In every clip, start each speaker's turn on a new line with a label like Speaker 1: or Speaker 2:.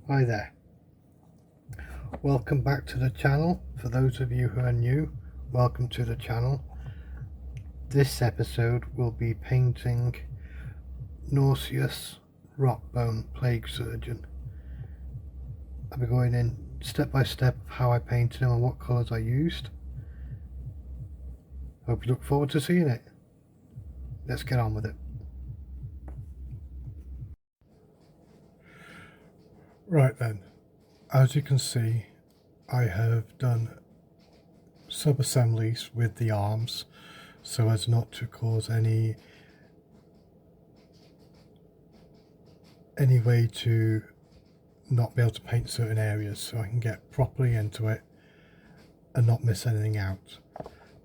Speaker 1: Hi there, welcome back to the channel. For those of you who are new, welcome to the channel. This episode will be painting Nauseous Rotbone Plague Surgeon. I'll be going in step by step of how I painted him and what colours I used. Hope you look forward to seeing it. Let's get on with it. Right then, as you can see, I have done sub-assemblies with the arms so as not to cause any way to not be able to paint certain areas, so I can get properly into it and not miss anything out.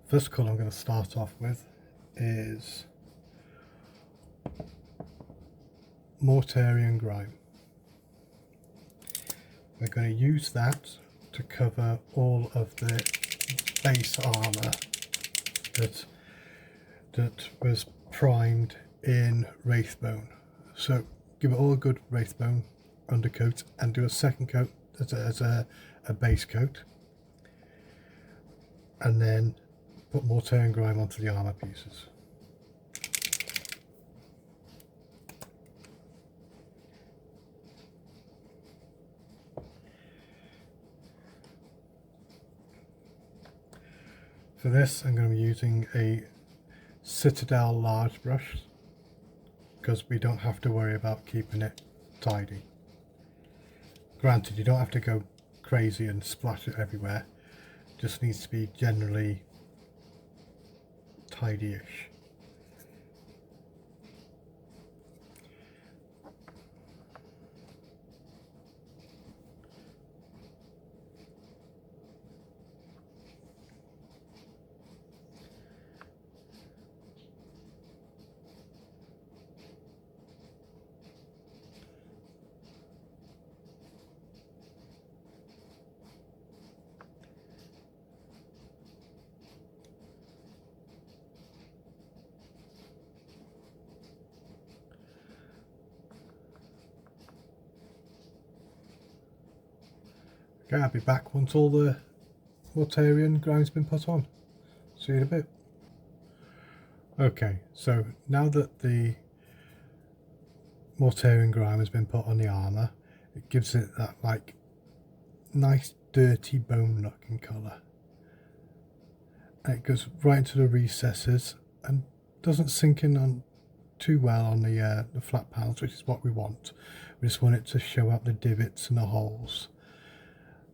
Speaker 1: First colour I'm going to start off with is Mortarian Grime. We're going to use that to cover all of the base armour that was primed in Wraithbone. So give it all a good Wraithbone undercoat and do a second coat as a base coat, and then put Mortarian Grime onto the armour pieces. For this I'm going to be using a Citadel large brush because we don't have to worry about keeping it tidy. Granted, you don't have to go crazy and splash it everywhere, it just needs to be generally tidy-ish. Okay, I'll be back once all the Mortarian Grime's been put on. See you in a bit. Okay, so now that the Mortarian Grime has been put on the armour, it gives it that like nice dirty bone looking colour. And it goes right into the recesses and doesn't sink in on too well on the flat panels, which is what we want. We just want it to show up the divots and the holes.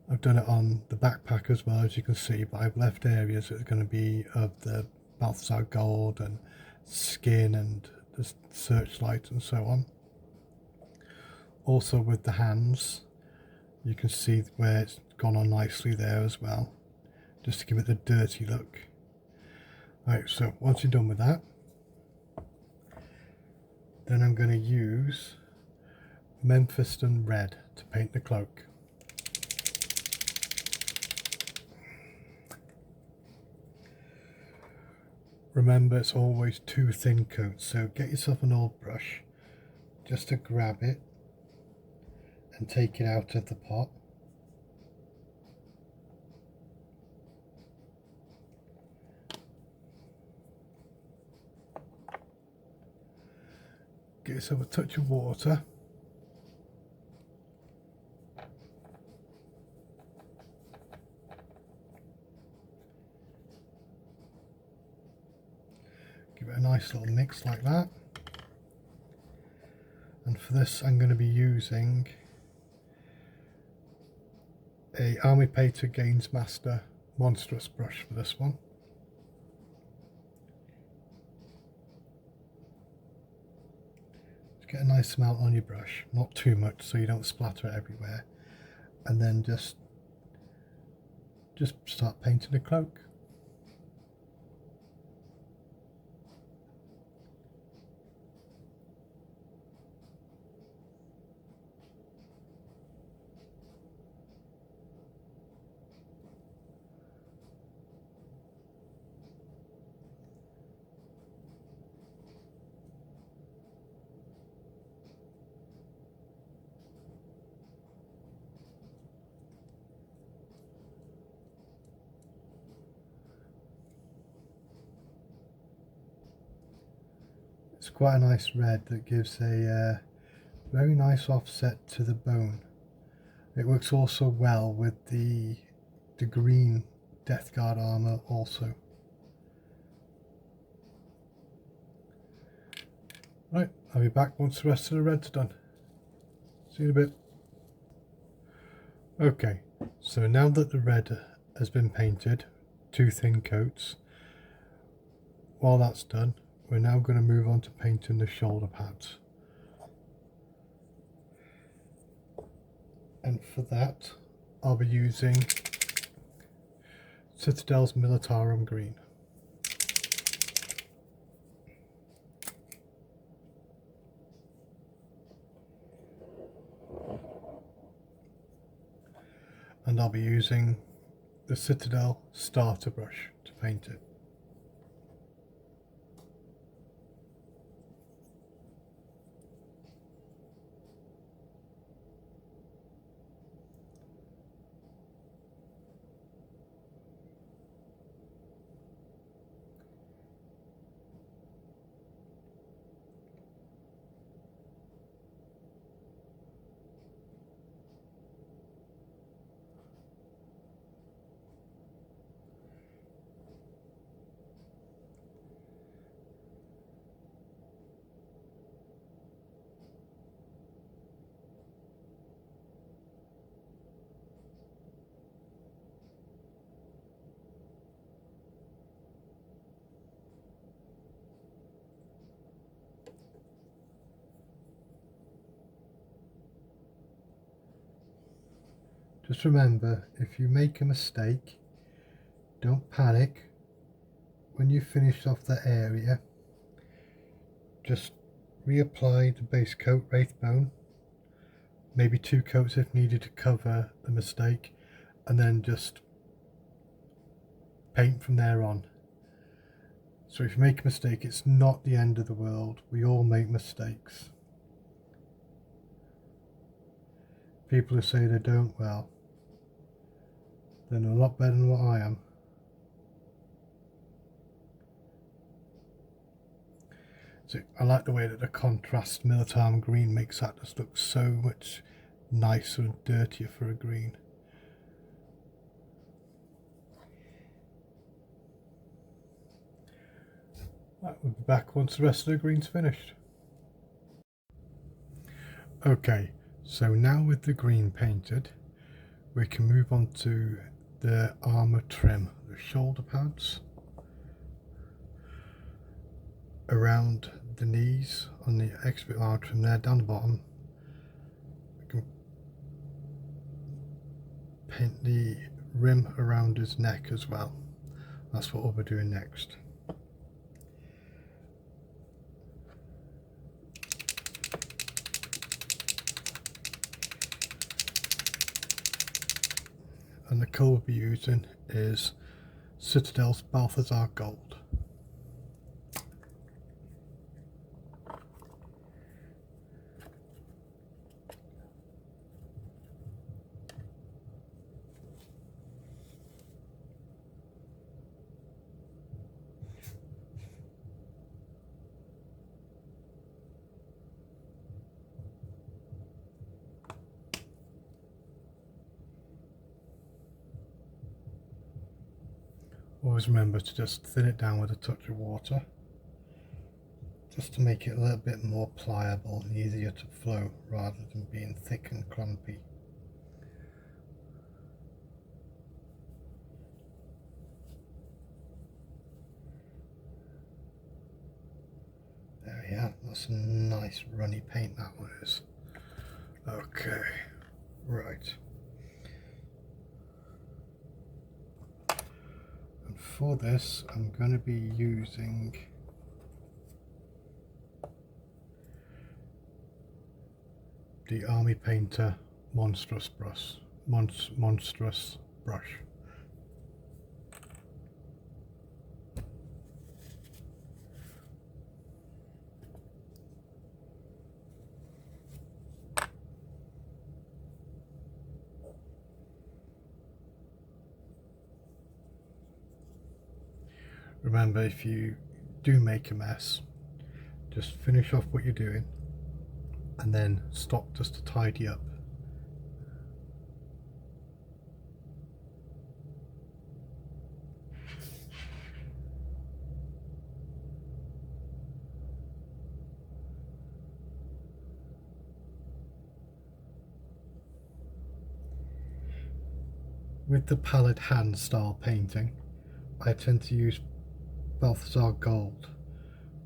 Speaker 1: I've done it on the backpack as well, as you can see, but I've left areas that are going to be of the Balthazar gold and skin and the searchlight and so on. Also with the hands, you can see where it's gone on nicely there as well, just to give it the dirty look. Right, so once you're done with that, then I'm going to use Memphiston Red to paint the cloak. Remember, it's always two thin coats, so get yourself an old brush just to grab it and take it out of the pot. Get yourself a touch of water. Give it a nice little mix like that. And for this I'm going to be using a Army Painter Gaines Master Monstrous brush for this one. Just get a nice smell on your brush, not too much so you don't splatter it everywhere, and then just start painting the cloak. It's quite a nice red that gives a very nice offset to the bone. It works also well with the green Death Guard armour also. Right, I'll be back once the rest of the red's done. See you in a bit. Okay, so now that the red has been painted, 2 thin coats, while that's done, we're now going to move on to painting the shoulder pads. And for that, I'll be using Citadel's Militarum Green. And I'll be using the Citadel starter brush to paint it. Just remember, if you make a mistake, don't panic. When you finish off that area, just reapply the base coat Wraithbone, maybe 2 coats if needed to cover the mistake, and then just paint from there on. So if you make a mistake, it's not the end of the world. We all make mistakes. People who say they don't, well, they're a lot better than what I am. So I like the way that the contrast Militarum Green makes that just look so much nicer and dirtier for a green. Right, we'll be back once the rest of the green's finished. Okay, so now with the green painted, we can move on to the armour trim, the shoulder pads around the knees on the exhibit armour trim there down the bottom. We can paint the rim around his neck as well. That's what we'll be doing next. And the colour we'll be using is Citadel's Balthazar Gold. Always remember to just thin it down with a touch of water, just to make it a little bit more pliable and easier to flow rather than being thick and clumpy. There we are, that's a nice runny paint that one is. Okay, right. And for this I'm going to be using the Army Painter monstrous brush. Remember, if you do make a mess, just finish off what you're doing and then stop just to tidy up. With the pallid hand style painting, I tend to use Balthasar Gold,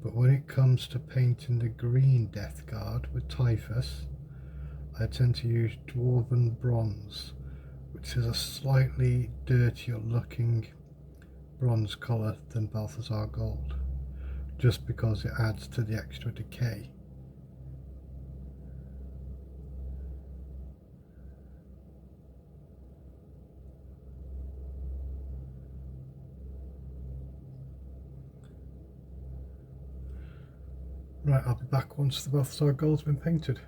Speaker 1: but when it comes to painting the green Death Guard with Typhus, I tend to use Dwarven Bronze, which is a slightly dirtier looking bronze colour than Balthasar Gold, just because it adds to the extra decay. Right, I'll be back once the Balthasar Gold's been painted.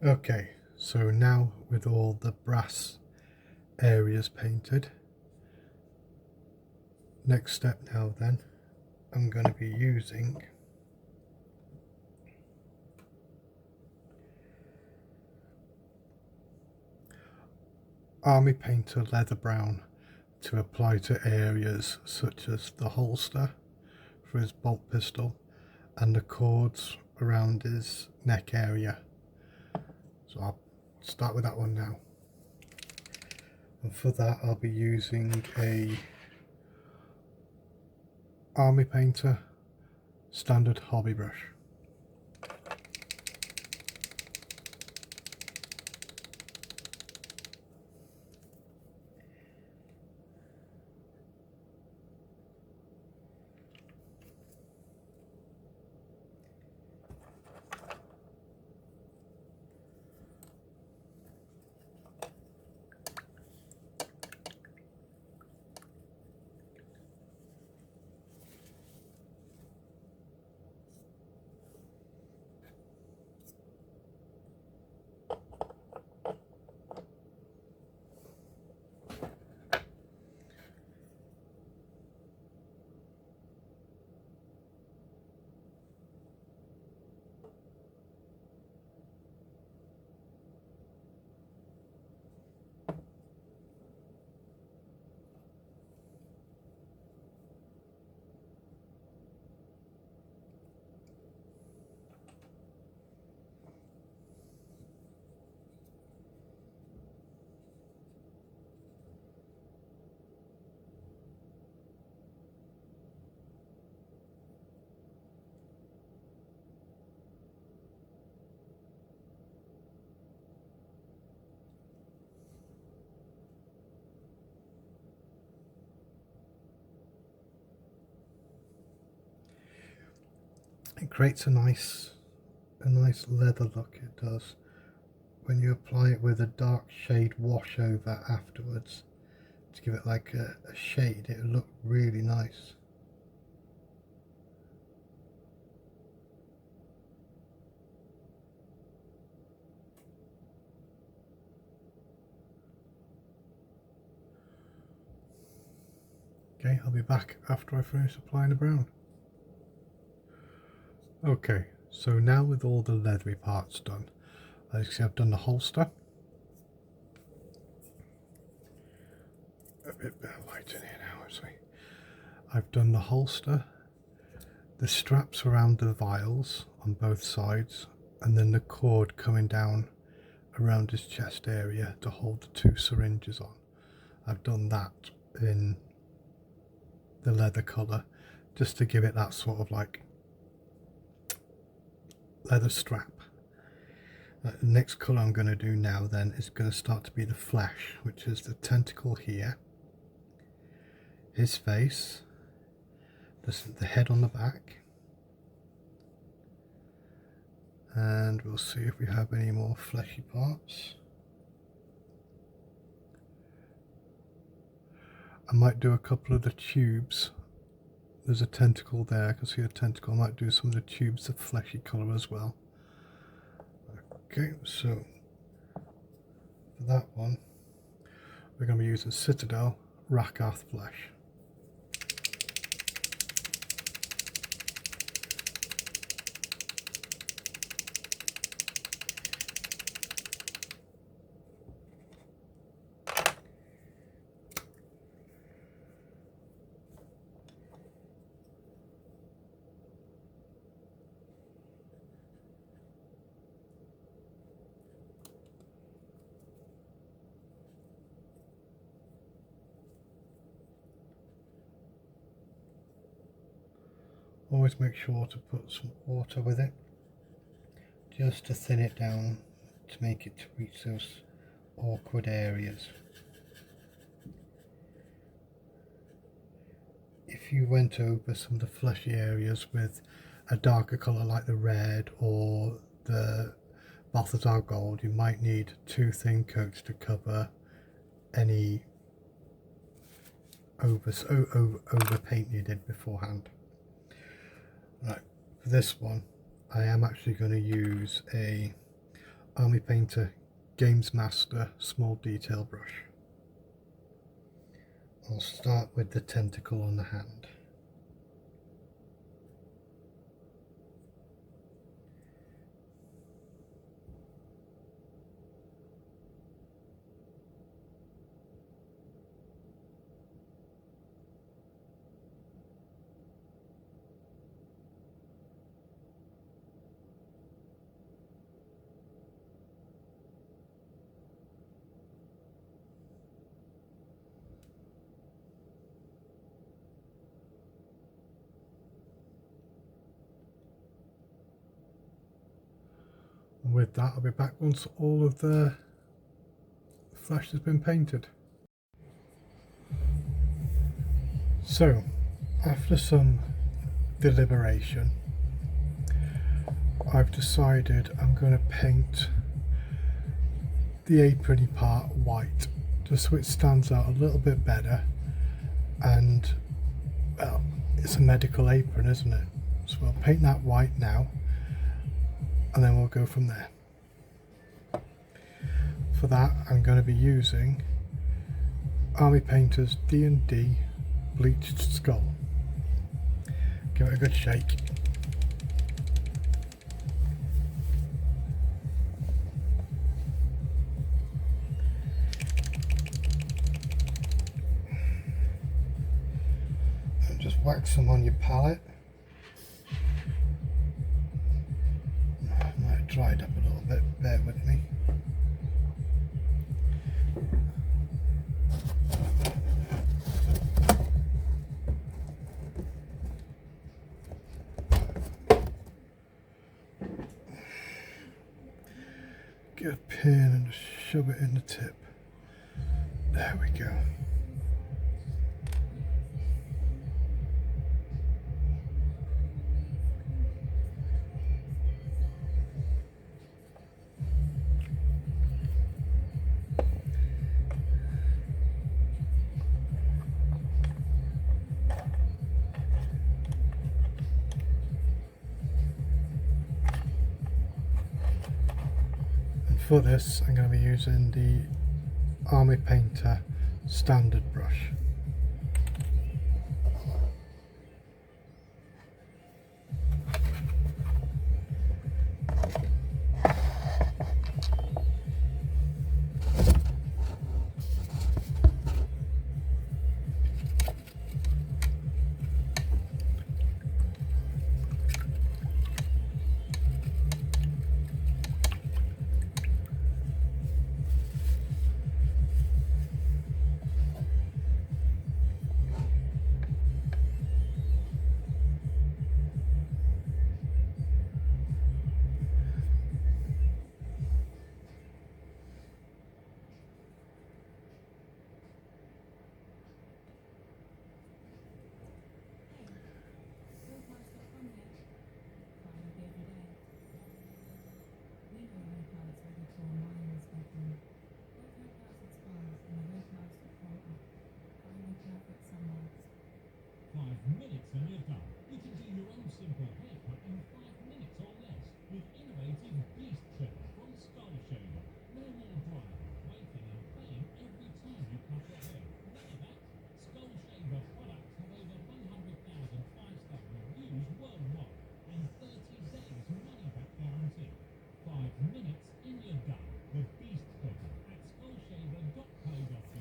Speaker 1: Okay, so now with all the brass areas painted, next step now then, I'm going to be using Army Painter Leather Brown to apply to areas such as the holster for his bolt pistol and the cords around his neck area. So I'll start with that one now. And for that I'll be using a Army Painter standard hobby brush. It creates a nice leather look, it does, when you apply it with a dark shade wash over afterwards to give it like a shade. It'll look really nice. Okay, I'll be back after I finish applying the brown. Okay, so now with all the leathery parts done, as you can see I've done the holster. A bit of light in here now actually. I've done the holster, the straps around the vials on both sides, and then the cord coming down around his chest area to hold the 2 syringes on. I've done that in the leather colour just to give it that sort of like leather strap. The next colour I'm going to do now then is going to start to be the flesh, which is the tentacle here, his face, the head on the back, and we'll see if we have any more fleshy parts. I might do a couple of the tubes. There's a tentacle there, I can see a tentacle. I might do some of the tubes of fleshy colour as well. Okay, so for that one we're going to be using Citadel Rakath flesh. Always make sure to put some water with it, just to thin it down, to make it to reach those awkward areas. If you went over some of the fleshy areas with a darker colour like the red or the Balthazar gold, you might need 2 thin coats to cover any over paint you did beforehand. Right, for this one I am actually going to use a Army Painter Games Master small detail brush. I'll start with the tentacle on the hand. And with that, I'll be back once all of the flesh has been painted. So, after some deliberation, I've decided I'm going to paint the aprony part white, just so it stands out a little bit better. And, well, it's a medical apron, isn't it? So we'll paint that white now, and then we'll go from there. For that, I'm going to be using Army Painter's D&D Bleached Skull. Give it a good shake. And just wax some on your palette. Might have dried up a little bit, bear with me. Get a pin and just shove it in the tip. There we go. For this, I'm going to be using the Army Painter standard brush.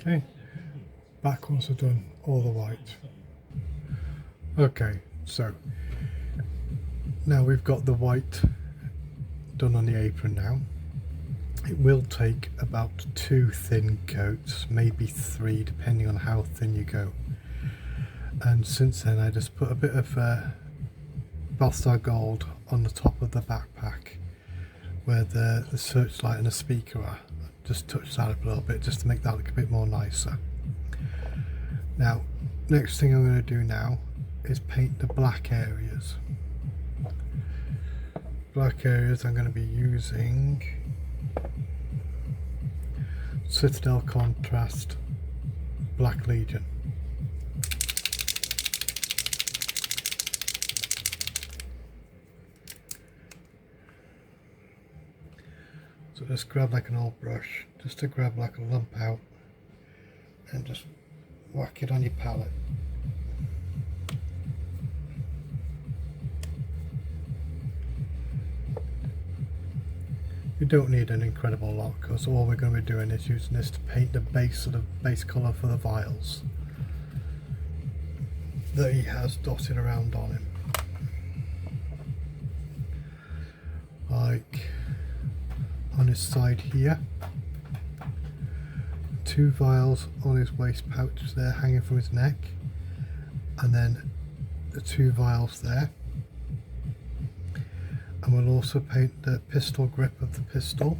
Speaker 1: Okay, back once I've done all the white. Okay, so now we've got the white done on the apron now. It will take about 2 thin coats, maybe 3, depending on how thin you go. And since then I just put a bit of Bathstar Gold on the top of the backpack where the searchlight and the speaker are. Just touch that up a little bit just to make that look a bit more nicer. Now, next thing I'm going to do now is paint the black areas. Black areas I'm going to be using Citadel Contrast Black Legion. So just grab like an old brush, just to grab like a lump out and just whack it on your palette. You don't need an incredible lot because all we're going to be doing is using this to paint the base of the base colour for the vials that he has dotted around on him. Like on his side here, 2 vials on his waist pouch there hanging from his neck, and then the 2 vials there. And we'll also paint the pistol grip of the pistol.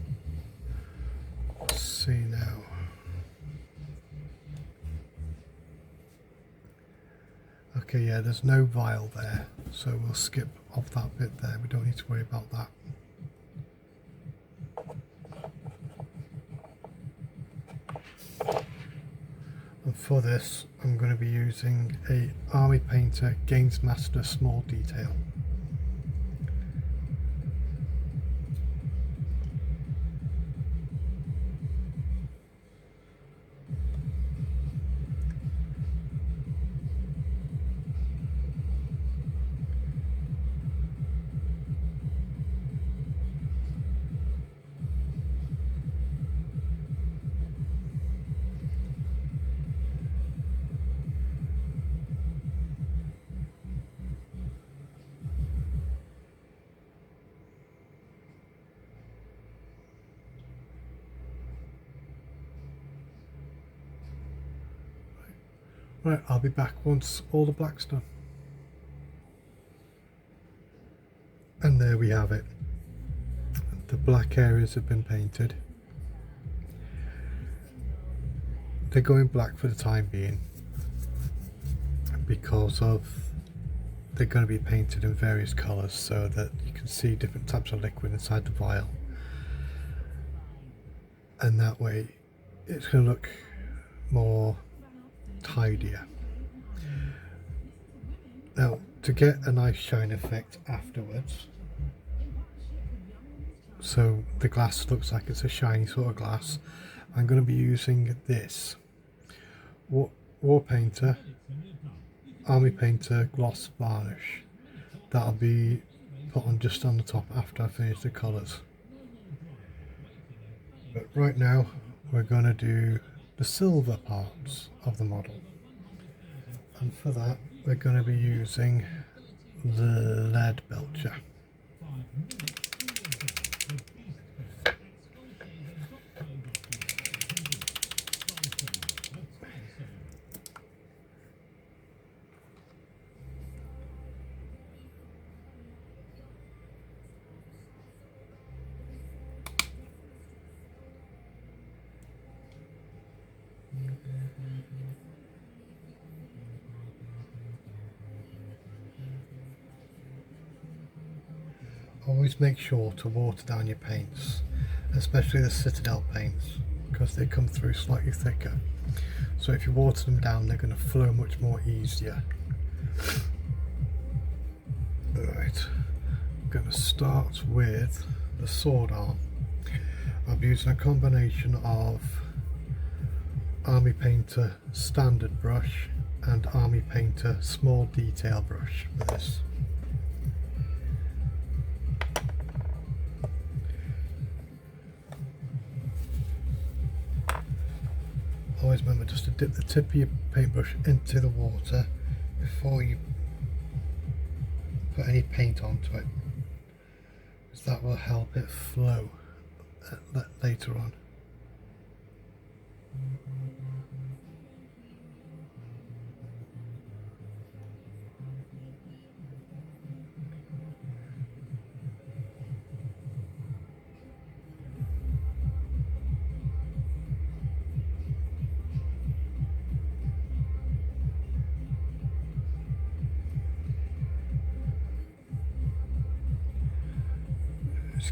Speaker 1: Let's see now. Okay, yeah, there's no vial there, so we'll skip off that bit there. We don't need to worry about that. And for this, I'm going to be using a Army Painter Games Master Small Detail. Right, I'll be back once all the black's done. And there we have it. The black areas have been painted. They're going black for the time being because of they're going to be painted in various colours so that you can see different types of liquid inside the vial. And that way it's going to look more tidier. Now, to get a nice shine effect afterwards, so the glass looks like it's a shiny sort of glass, I'm going to be using this War Painter Army Painter Gloss Varnish. That'll be put on just on the top after I finish the colours. But right now we're going to do the silver parts of the model, and for that we're going to be using the lead belcher. Always make sure to water down your paints, especially the Citadel paints, because they come through slightly thicker. So if you water them down, they're going to flow much more easier. Alright, I'm going to start with the sword arm. I'm using a combination of Army Painter standard brush and Army Painter small detail brush for this. Always remember just to dip the tip of your paintbrush into the water before you put any paint onto it, because that will help it flow later on.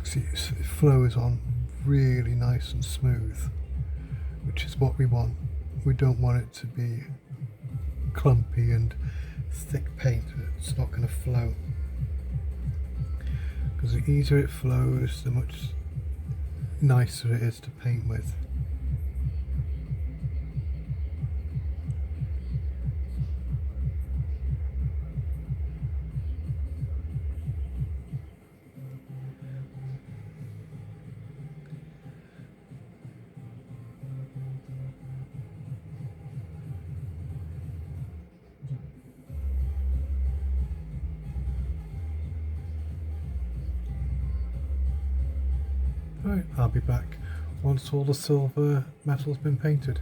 Speaker 1: See, it flows on really nice and smooth, which is what we want. We don't want it to be clumpy and thick paint. It's not going to flow, because the easier it flows, the much nicer it is to paint with. Right, I'll be back once all the silver metal's been painted.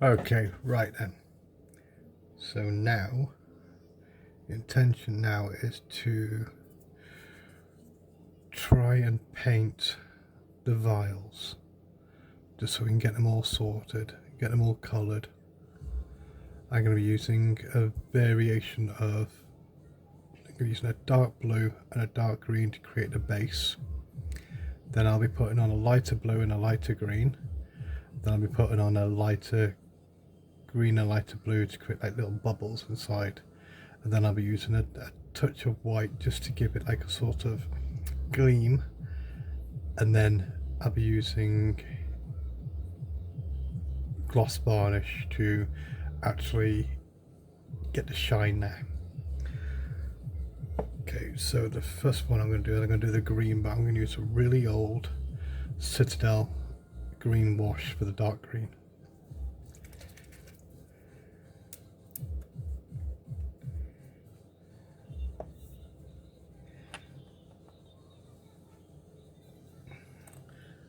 Speaker 1: Okay, right then. So now, the intention now is to try and paint the vials, just so we can get them all sorted, get them all coloured. I'm going to be using a variation of, I'm using a dark blue and a dark green to create the base. Then I'll be putting on a lighter blue and a lighter green. Then I'll be putting on a lighter green and lighter blue to create like little bubbles inside. And then I'll be using a touch of white just to give it like a sort of gleam. And then I'll be using gloss varnish to actually get the shine there. Okay, so the first one I'm going to do is I'm going to do the green, but I'm going to use a really old Citadel green wash for the dark green.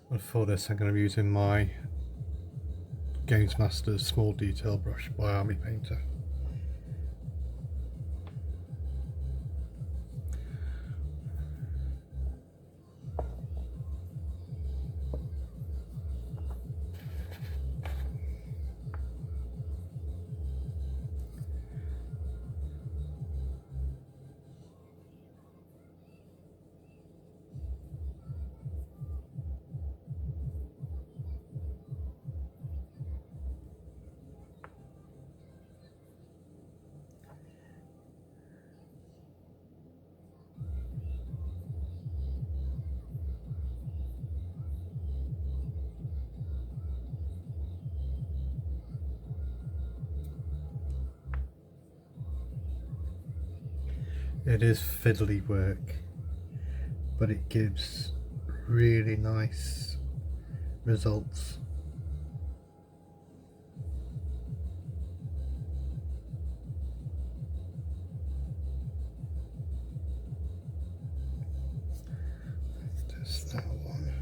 Speaker 1: And for this I'm going to be using my Games Master's small detail brush by Army Painter. It is fiddly work, but it gives really nice results. Just that one.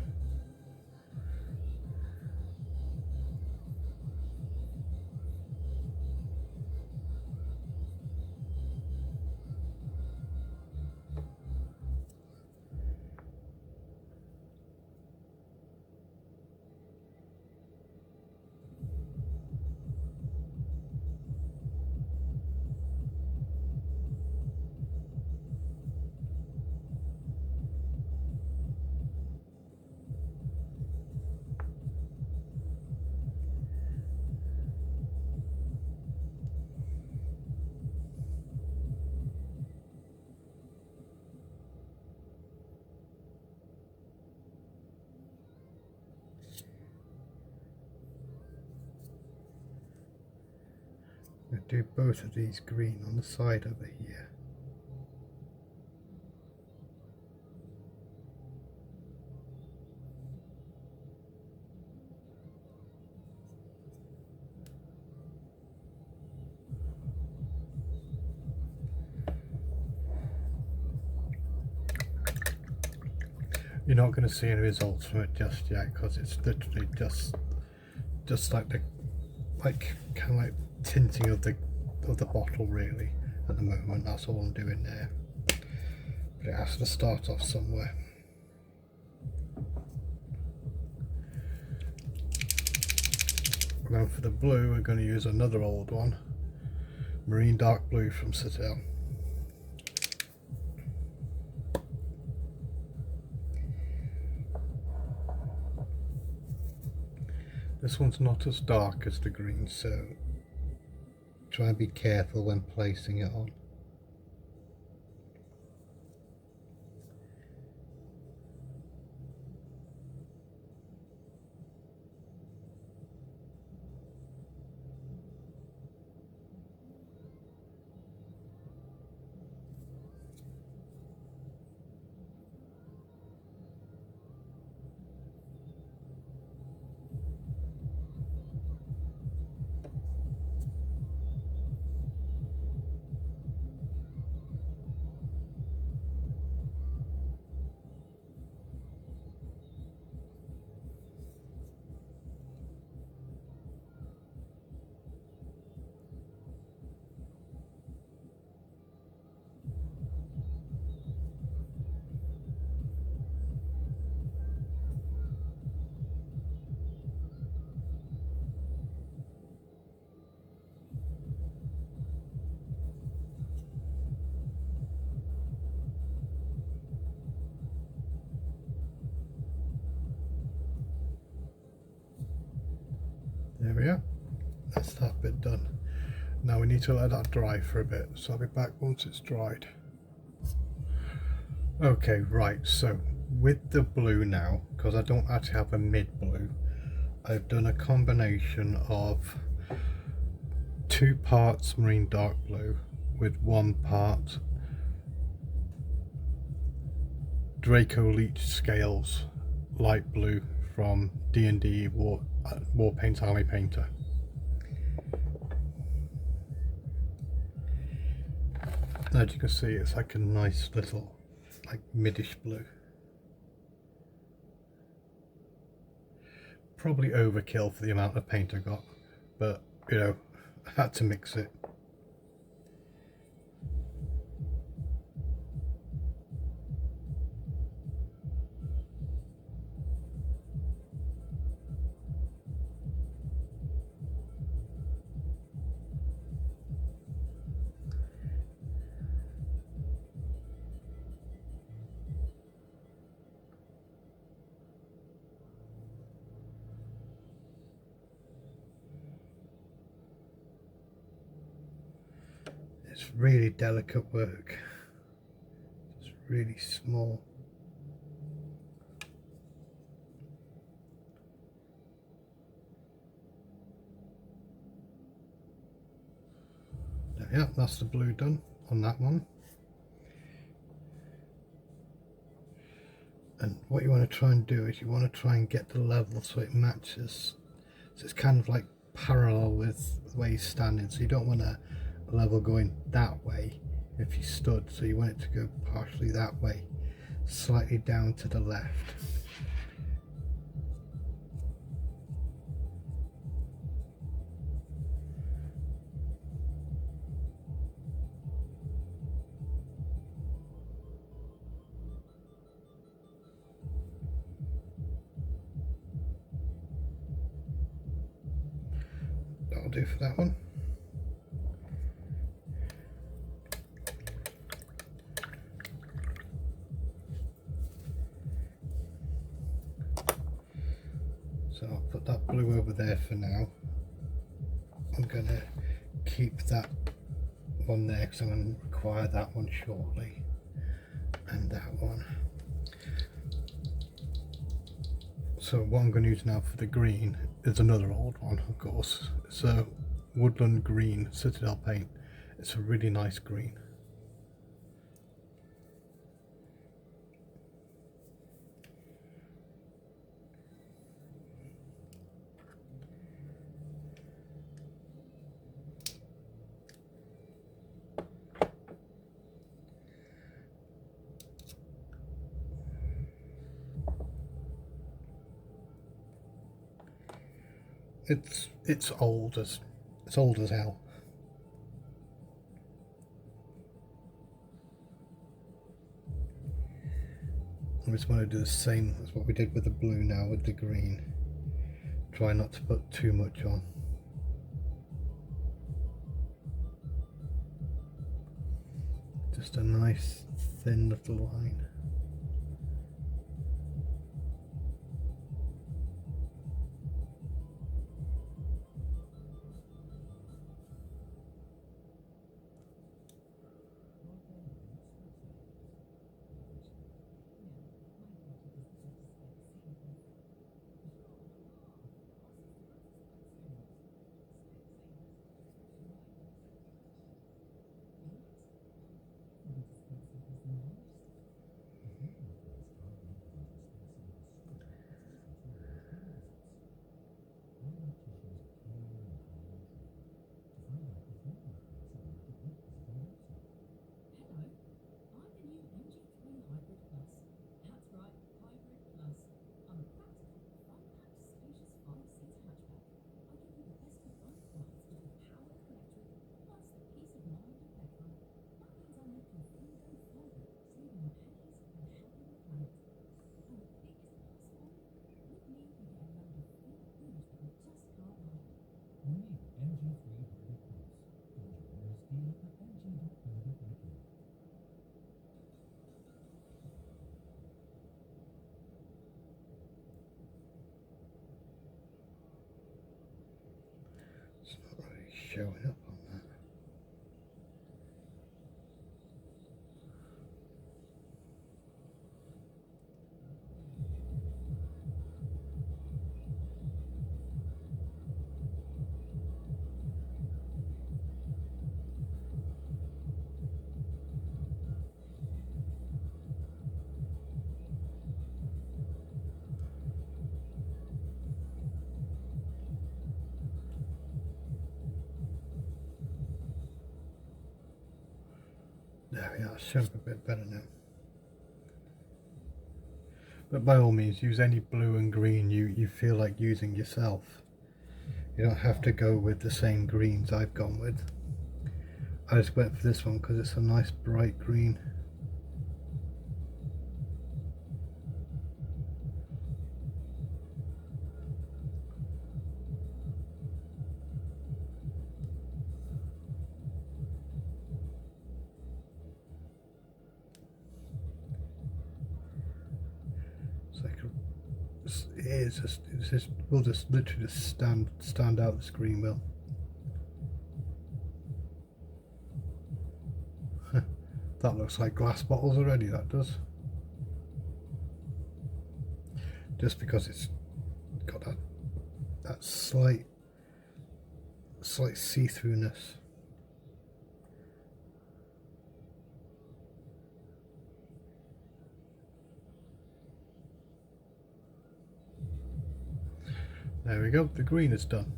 Speaker 1: I'm going to do both of these green on the side over here. You're not going to see any results from it just yet, because it's literally just like the kind of like tinting of the bottle really at the moment. That's all I'm doing there, but it has to start off somewhere. And then for the blue we're going to use another old one, Marine Dark Blue from Citadel. This one's not as dark as the green, so try and be careful when placing it on. There we are, that's that bit done. Now we need to let that dry for a bit, so I'll be back once it's dried. Okay, right, so with the blue now, because I don't actually have a mid blue, I've done a combination of 2 parts marine dark blue with 1 part Draco Leech Scales light blue from D&D Warpaint Army Painter. As you can see, it's like a nice little like midish blue. Probably overkill for the amount of paint I got, but you know, I had to mix it. It's really delicate work. It's really small. Yeah, that's the blue done on that one. And what you want to try and do is you want to try and get the level so it matches. So it's kind of like parallel with the way he's standing. So you don't want a level going that way if you stood. So you want it to go partially that way, slightly down to the left. That'll do for that one. So I'll put that blue over there for now. I'm going to keep that one there because I'm going to require that one shortly, and that one. So what I'm going to use now for the green is another old one, of course. It's a Woodland Green Citadel paint. It's a really nice green. It's old as hell. I just want to do the same as what we did with the blue now with the green. Try not to put too much on. Just a nice thin little line. showing up on that. There we are, showing up a bit better now. But by all means, use any blue and green you feel like using yourself. You don't have to go with the same greens I've gone with. I just went for this one because it's a nice bright green. We'll just literally just stand out this green will. That looks like glass bottles already, that does. Just because it's got that slight see-throughness. There we go, the green is done.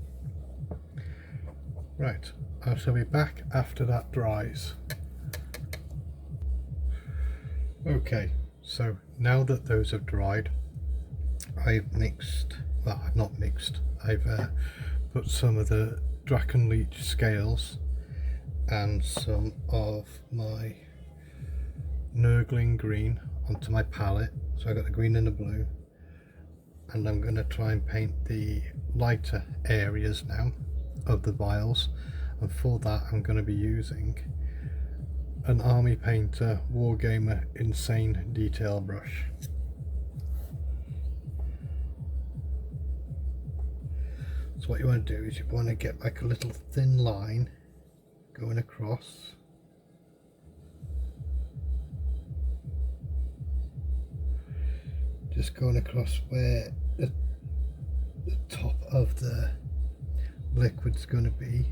Speaker 1: Right, I shall be back after that dries. Okay, so now that those have dried, I've mixed, well, I've not mixed, I've put some of the Drakenleach scales and some of my Nurgling green onto my palette. So I got the green and the blue, and I'm going to try and paint the lighter areas now of the vials, and for that I'm going to be using an Army Painter Wargamer Insane Detail brush. So what you want to do is you want to get like a little thin line going across, just going across where the top of the liquid's going to be.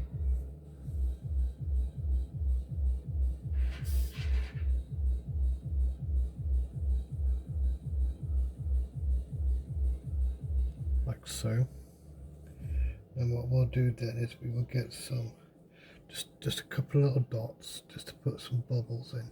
Speaker 1: Like so. And what we'll do then is we will get some, just a couple of little dots, just to put some bubbles in.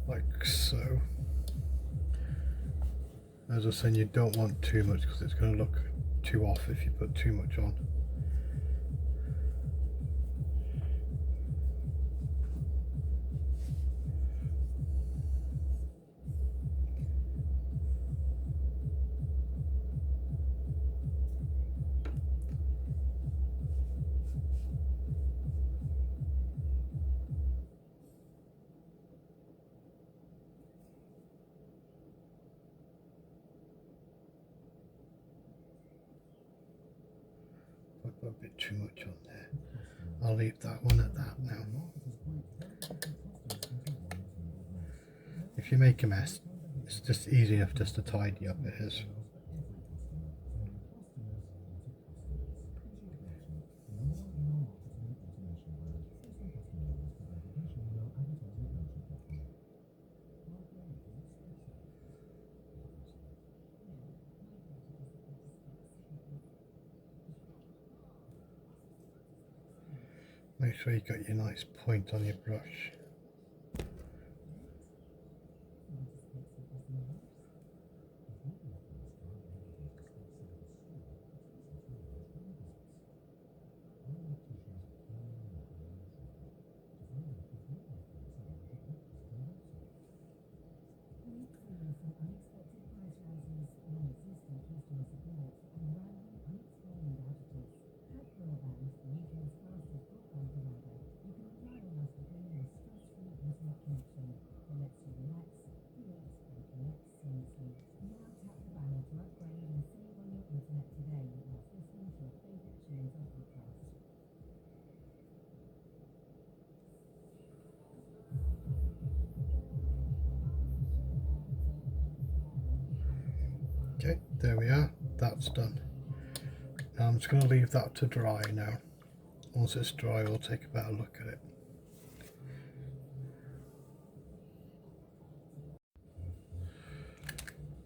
Speaker 1: Like so. As I was saying, you don't want too much because it's going to look too off if you put too much on. I put a bit too much on there. I'll leave that one at that now. If you make a mess, it's just easy enough just to tidy up, it is. Make sure you got your nice point on your brush. Okay, there we are, that's done. Now I'm just going to leave that to dry now. Once it's dry, we'll take a better look at it.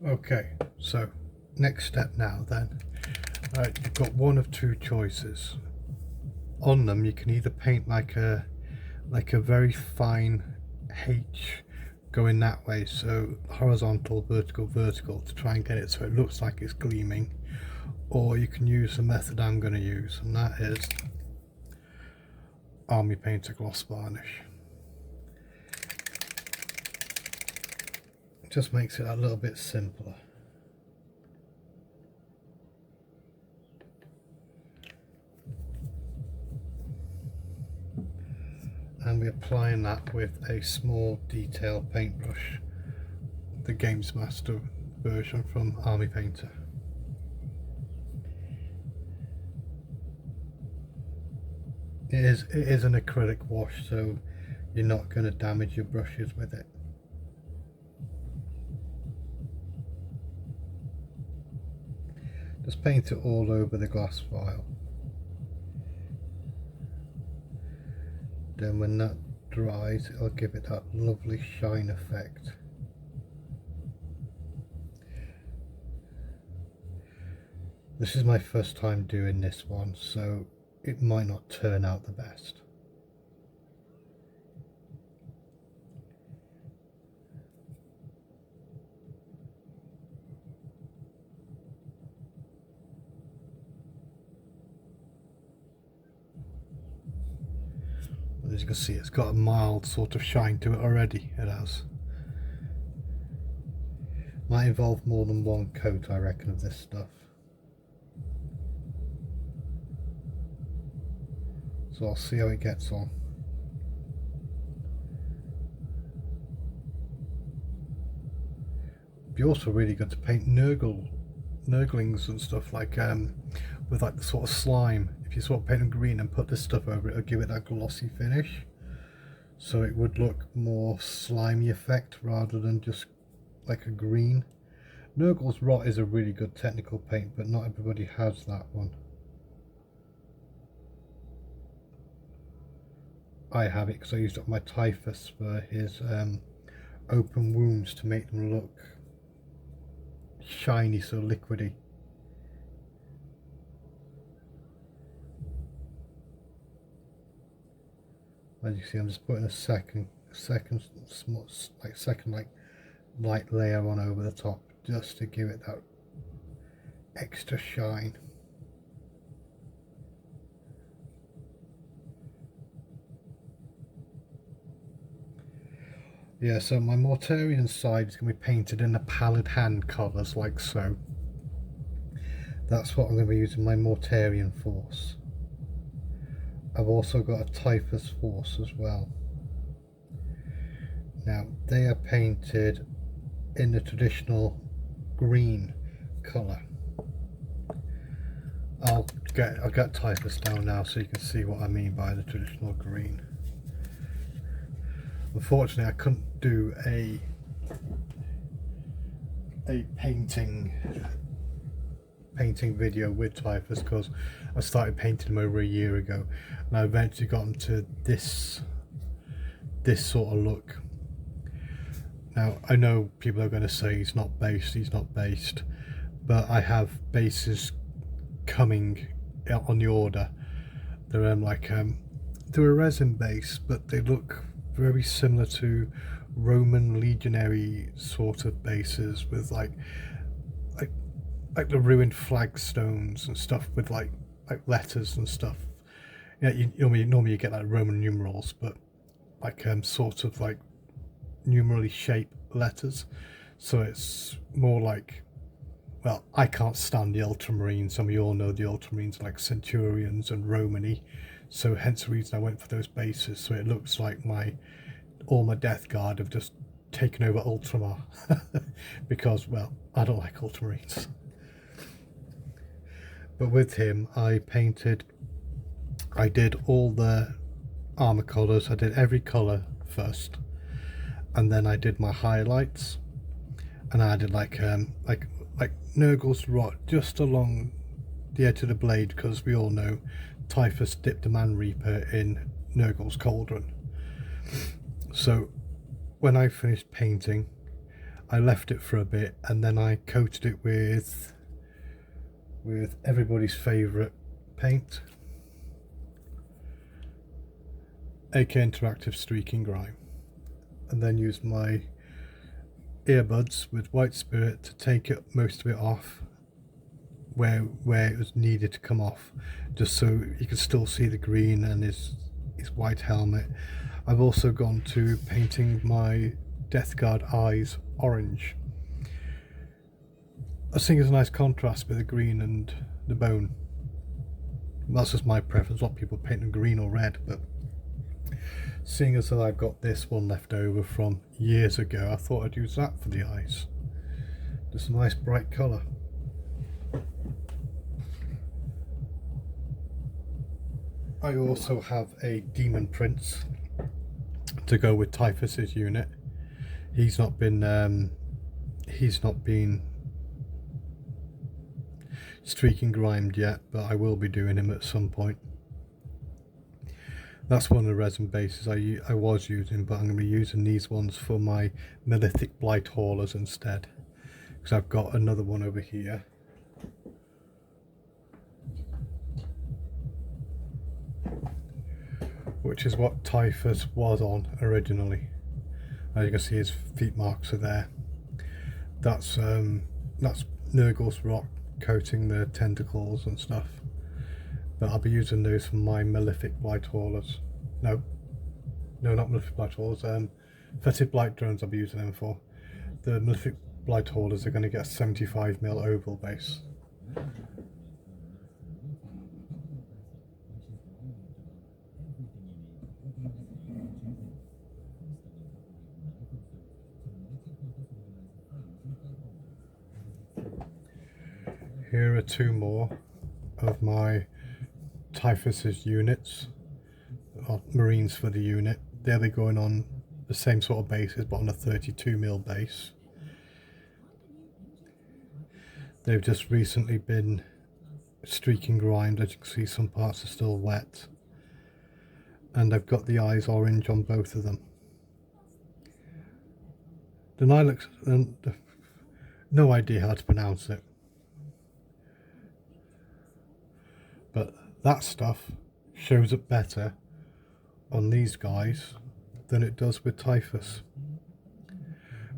Speaker 1: Okay, so next step now then. You've got one of two choices. On them you can either paint like a very fine H going that way, so horizontal, vertical, vertical, to try and get it so it looks like it's gleaming, or you can use the method I'm going to use, and that is Army Painter gloss varnish. It just makes it a little bit simpler. And we're applying that with a small detail paintbrush, the Games Master version from Army Painter. It is an acrylic wash, so you're not going to damage your brushes with it. Just paint it all over the glass vial. Then when that dries, it'll give it that lovely shine effect. This is my first time doing this one, so it might not turn out the best. As you can see, it's got a mild sort of shine to it already. It has. Might involve more than one coat, I reckon, of this stuff. So I'll see how it gets on. It'd be also really good to paint nurglings and stuff, like with like the sort of slime. If you sort of paint them green and put this stuff over it, it'll give it that glossy finish, so it would look more slimy effect rather than just like a green. Nurgle's Rot is a really good technical paint, but not everybody has that one. I have it because I used it on my typhus for his open wounds to make them look shiny, so liquidy. As you see, I'm just putting a second light layer on over the top, just to give it that extra shine. Yeah, so my Mortarion side is going to be painted in the pallid hand colours, like so. That's what I'm going to be using my Mortarion force. I've also got a typhus force as well. Now they are painted in the traditional green colour. I'll get typhus down now so you can see what I mean by the traditional green. Unfortunately, I couldn't do a painting video with typhus because I started painting them over a year ago, and I eventually got them to this sort of look. Now I know people are going to say he's not based, but I have bases coming on the order. They're they're a resin base, but they look very similar to Roman legionary sort of bases, with like the ruined flagstones and stuff, with like letters and stuff. Yeah, normally you get like Roman numerals, but like sort of like numerally shaped letters. So it's more like, well, I can't stand the Ultramarines. Some of you all know the Ultramarines are like Centurions and Romany, so hence the reason I went for those bases. So it looks like all my Death Guard have just taken over Ultramar because, well, I don't like Ultramarines. But with him, I did all the armor colours. I did every colour first, and then I did my highlights, and I did like like Nurgle's Rot just along the edge of the blade, because we all know Typhus dipped the Man Reaper in Nurgle's Cauldron. So when I finished painting, I left it for a bit and then I coated it with everybody's favourite paint, AK Interactive Streaking Grime, and then used my earbuds with White Spirit to take most of it off where it was needed to come off, just so you could still see the green and his white helmet. I've also gone to painting my Death Guard eyes orange. I think it's a nice contrast with the green and the bone. That's just my preference. A lot of people paint them green or red, but seeing as that I've got this one left over from years ago, I thought I'd use that for the eyes. Just a nice bright colour. I also have a Demon Prince to go with Typhus's unit. He's not been streaking grimed yet, but I will be doing him at some point. That's one of the resin bases I was using, but I'm going to be using these ones for my Melithic Blight Haulers instead, because I've got another one over here. Which is what Typhus was on originally. As you can see, his feet marks are there. That's Nurgle's Rot coating the tentacles and stuff. But I'll be using those for my Malefic Blight Haulers. No, not Malefic Blight Haulers. Fetid Blight Drones I'll be using them for. The Malefic Blight Haulers are going to get a 75mm oval base. Here are two more of my Typhus's units, Marines for the unit. They'll be going on the same sort of bases, but on a 32mm base. They've just recently been streaking grimed. As you can see, some parts are still wet, and I've got the eyes orange on both of them. The Nilux, no idea how to pronounce it, but that stuff shows up better on these guys than it does with Typhus.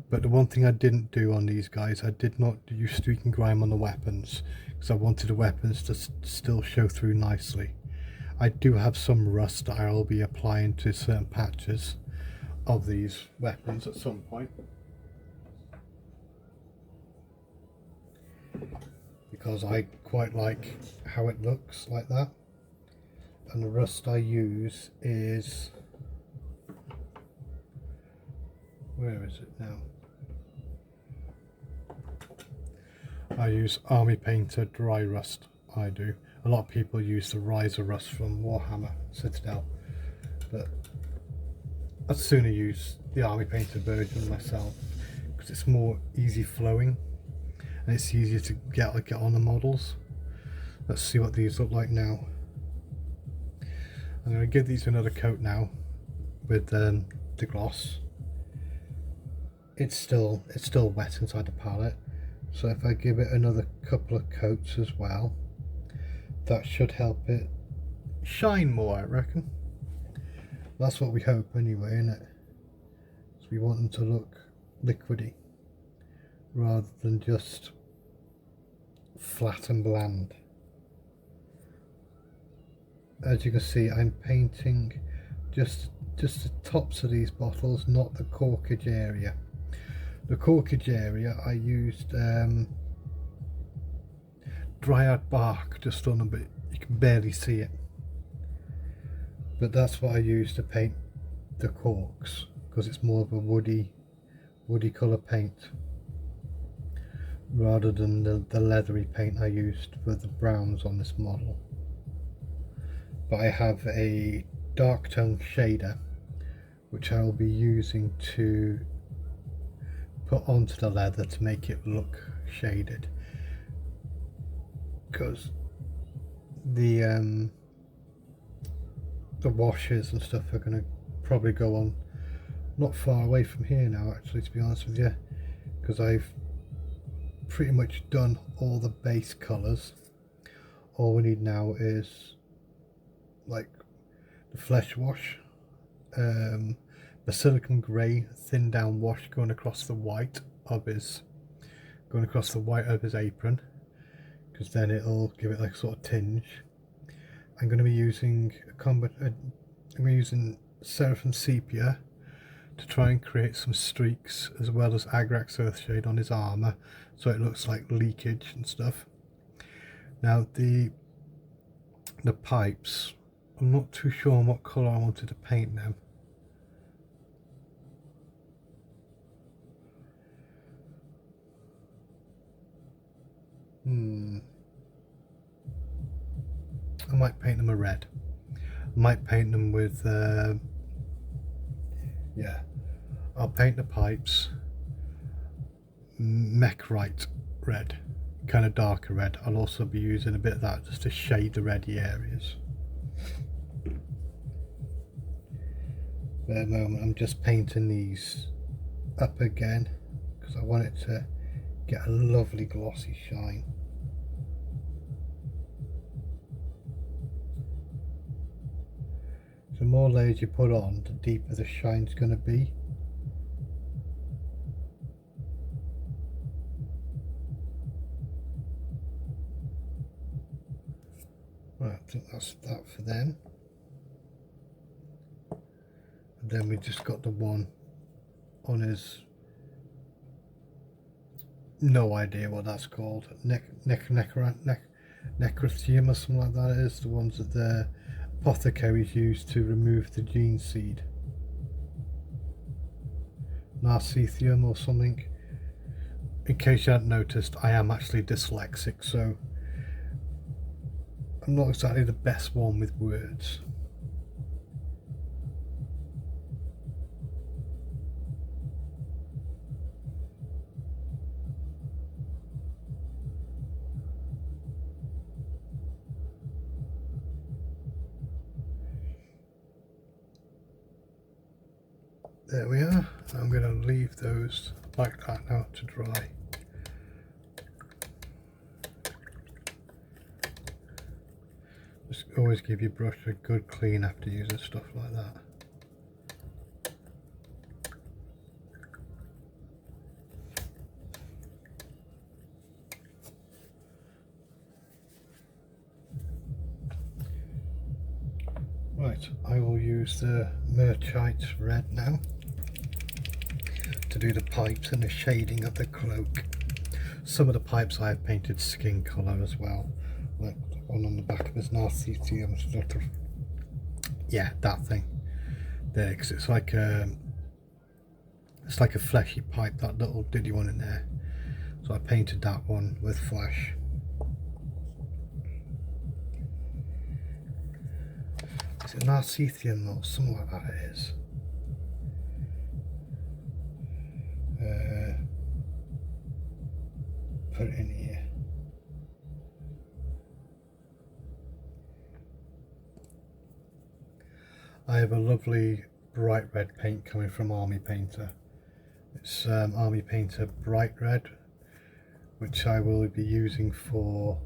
Speaker 1: But the one thing I didn't do on these guys, I did not use streaking grime on the weapons, because I wanted the weapons to still show through nicely. I do have some rust that I'll be applying to certain patches of these weapons at some point, because I quite like how it looks like that. And the rust I use is, where is it now? I use Army Painter dry rust. I do. A lot of people use the riser rust from Warhammer Citadel, but I'd sooner use the Army Painter version myself, because it's more easy flowing and it's easier to get on the models. Let's see what these look like now. I'm going to give these another coat now with the gloss. It's still wet inside the palette, so if I give it another couple of coats as well, that should help it shine more, I reckon. That's what we hope anyway, isn't it? So we want them to look liquidy rather than just flat and bland. As you can see, I'm painting just the tops of these bottles, not the corkage area. The corkage area I used dryad bark just on a bit, you can barely see it, but that's what I use to paint the corks, because it's more of a woody colour paint rather than the leathery paint I used for the browns on this model. But I have a dark tone shader which I will be using to put onto the leather to make it look shaded, because the washers and stuff are going to probably go on not far away from here now, actually, to be honest with you, because I've pretty much done all the base colours. All we need now is like the flesh wash, the silicone grey thin down wash going across the white of his apron, because then it'll give it like a sort of tinge. I'm going to be using Seraphim Sepia to try and create some streaks, as well as Agrax Earthshade on his armour, so it looks like leakage and stuff. Now the pipes, I'm not too sure on what colour I wanted to paint them. I might paint them a red. I might paint them with yeah, I'll paint the pipes Mechrite red, kind of darker red. I'll also be using a bit of that just to shade the reddy areas. But at the moment I'm just painting these up again because I want it to get a lovely glossy shine. The more layers you put on, the deeper the shine's going to be. Right, I think that's that for them. And then we just got the one on his, no idea what that's called, necrothium or something like that. It is the ones that the apothecaries use to remove the gene seed. Narcithium or something. In case you hadn't noticed, I am actually dyslexic, so I'm not exactly the best one with words. There we are. I'm going to leave those like that now to dry. Just always give your brush a good clean after using stuff like that. Right, I will use the Mechrite red now to do the pipes and the shading of the cloak. Some of the pipes I have painted skin colour as well, like the one on the back of his Narcithium sort of, yeah, that thing there, because it's like a fleshy pipe, that little diddy one in there. So I painted that one with flash. Is it Narcithium or something like that it is? Put it in here. I have a lovely bright red paint coming from Army Painter. It's Army Painter Bright Red, which I will be using for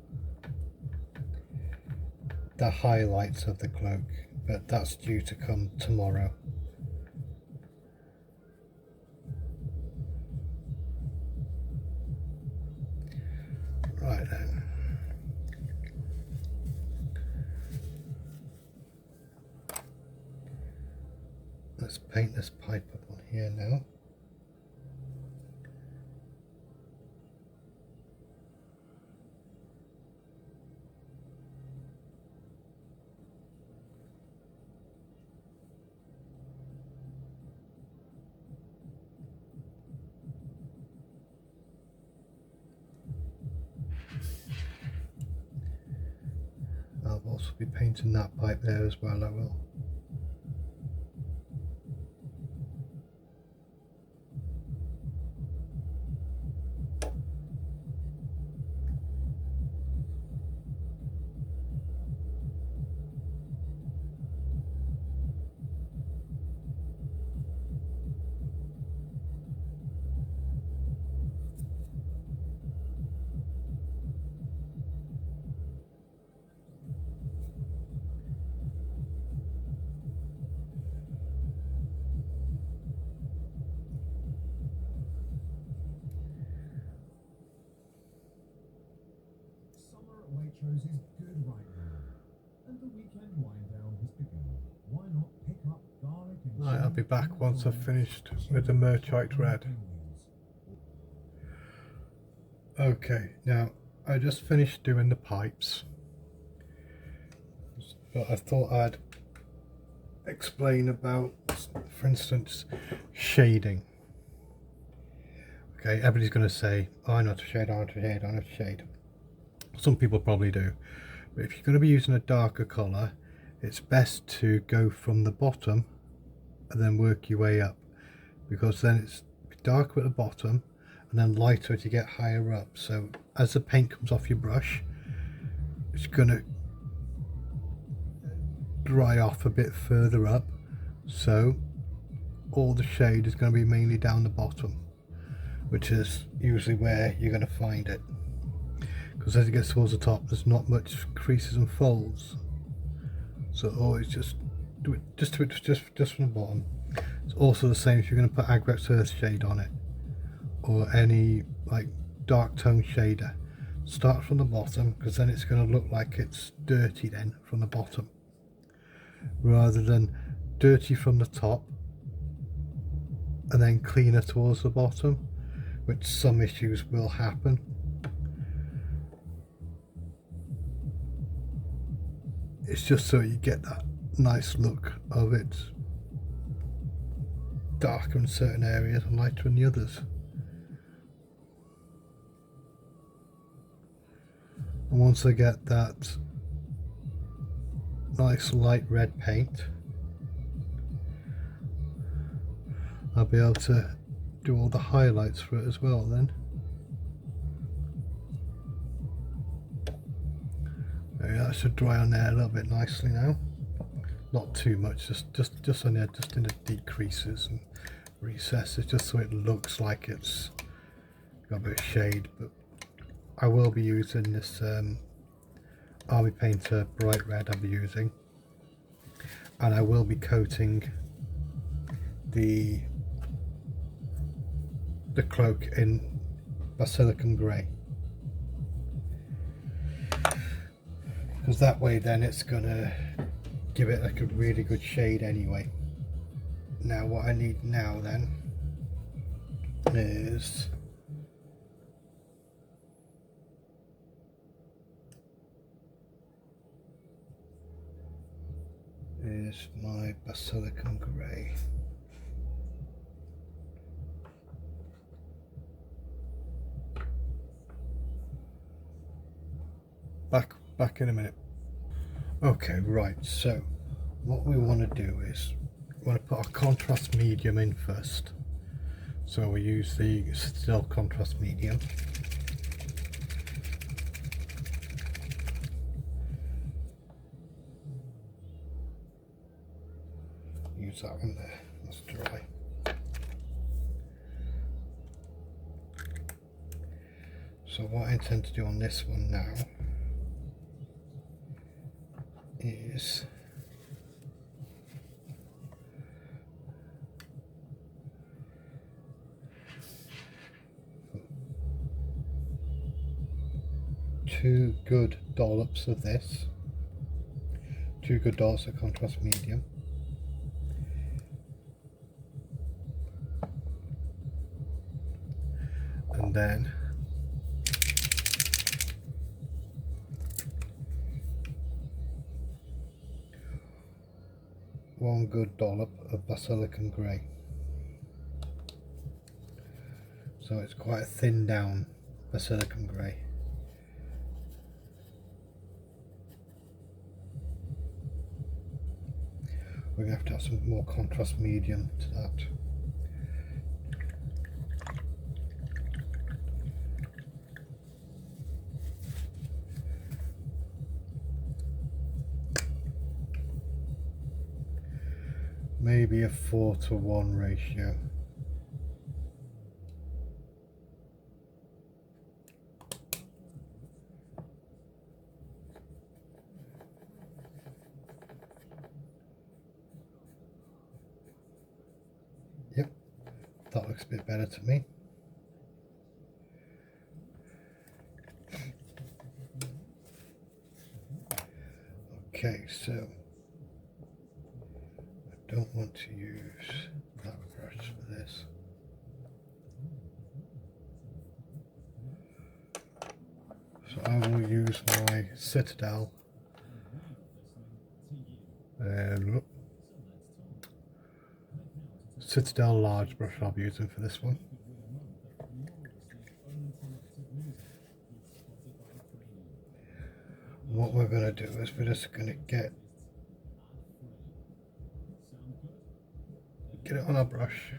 Speaker 1: the highlights of the cloak, but that's due to come tomorrow. Right then. Let's paint this pipe up on here now. I'll also be painting that pipe there as well, I will.
Speaker 2: nachos is good right now, and the weekend wind down has begun. Why not pick up garlic and
Speaker 1: Right, I'll be back once I've finished with the Merchite Red. Okay, now I just finished doing the pipes, but I thought I'd explain about, for instance, shading. Okay, everybody's going to say, oh, I know how to shade, I know how to shade, I know how to shade. Some people probably do, but if you're going to be using a darker colour, it's best to go from the bottom and then work your way up, because then it's darker at the bottom and then lighter as you get higher up. So as the paint comes off your brush, it's going to dry off a bit further up, so all the shade is going to be mainly down the bottom, which is usually where you're going to find it, because as it gets towards the top there's not much creases and folds. So always just do it just from the bottom. It's also the same if you're going to put Agrex Earth shade on it or any like dark tone shader. Start from the bottom, because then it's going to look like it's dirty then from the bottom, rather than dirty from the top and then cleaner towards the bottom, which some issues will happen. It's just so you get that nice look of it, darker in certain areas and lighter in the others. And once I get that nice light red paint, I'll be able to do all the highlights for it as well then. Yeah, that should dry on there a little bit nicely now. Not too much, just on there, just in the deep creases and recesses, just so it looks like it's got a bit of shade. But I will be using this Army Painter bright red I'll be using, and I will be coating the cloak in Basilicum grey, because that way then it's gonna give it like a really good shade anyway. Now what I need now then is my Basilicum grey. Back in a minute. Okay, right, so what we want to do is we want to put our contrast medium in first. So we use the still contrast medium. Use that one there, that's dry. So what I intend to do on this one now is two good dollops of this, 2 good dollops of contrast medium, and then one good dollop of Basilicum grey. So it's quite a thin down Basilicum grey. We're going to have some more contrast medium to that. Maybe a 4:1 ratio. Yep, that looks a bit better to me. so I don't want to use that brush for this. So I will use my Citadel Citadel large brush I'll be using for this one. What we're going to do is we're just going to get it on our brush,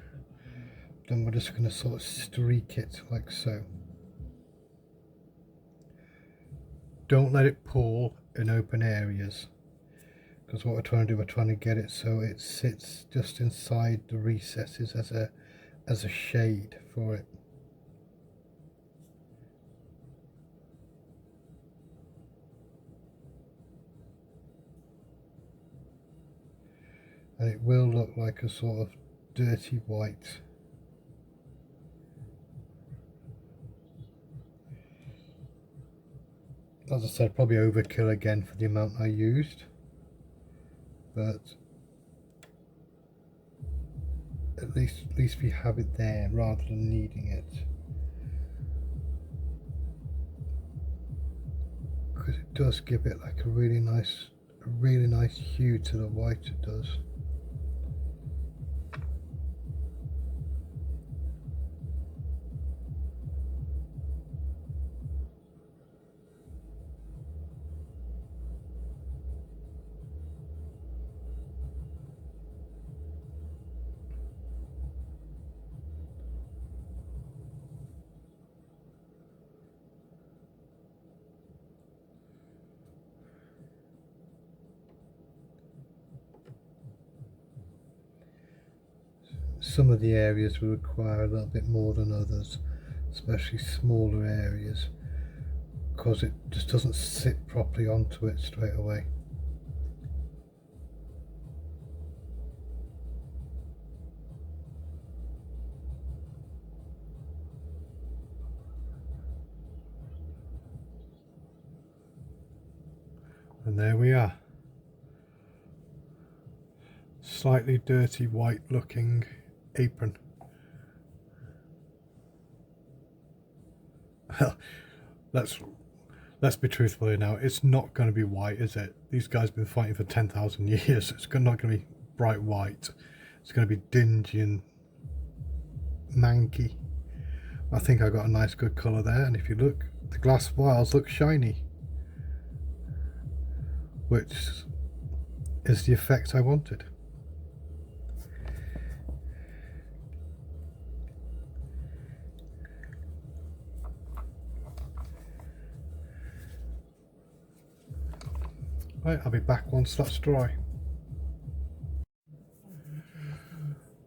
Speaker 1: then we're just going to sort of streak it like so. Don't let it pull in open areas, because what we're trying to do, we're trying to get it so it sits just inside the recesses as a shade for it. And it will look like a sort of dirty white. As I said, probably overkill again for the amount I used, but at least we have it there rather than needing it, because it does give it like a really nice hue to the white. It does. Some of the areas will require a little bit more than others, especially smaller areas, because it just doesn't sit properly onto it straight away. And there we are. Slightly dirty white looking apron. Let's be truthful here now. It's not going to be white, is it? These guys have been fighting for 10,000 years. It's not going to be bright white. It's going to be dingy and manky. I think I got a nice good colour there, and if you look, the glass vials look shiny, which is the effect I wanted. Right, I'll be back once that's dry.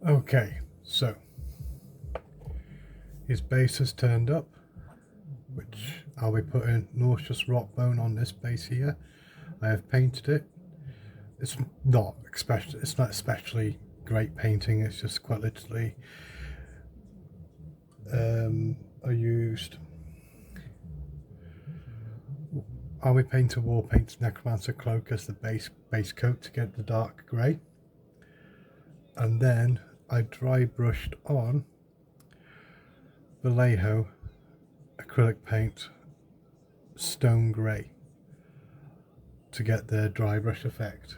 Speaker 1: Okay, so his base has turned up, which I'll be putting Nauseous Rotbone on this base here. I have painted it. It's not especially great painting. It's just quite literally I used Army Painter War Paint's Necromancer Cloak as the base coat to get the dark grey, and then I dry brushed on Vallejo acrylic paint stone grey to get the dry brush effect.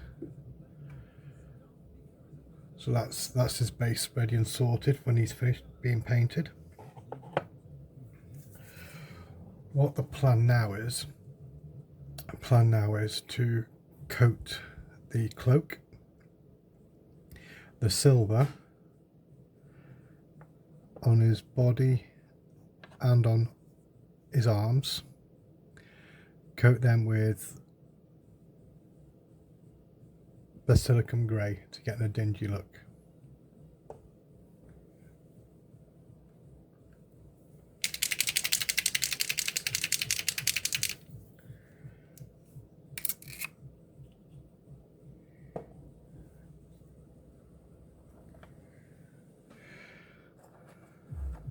Speaker 1: So that's his base ready and sorted when he's finished being painted. What the plan now is to coat the cloak, the silver on his body and on his arms, coat them with basilicum grey to get a dingy look.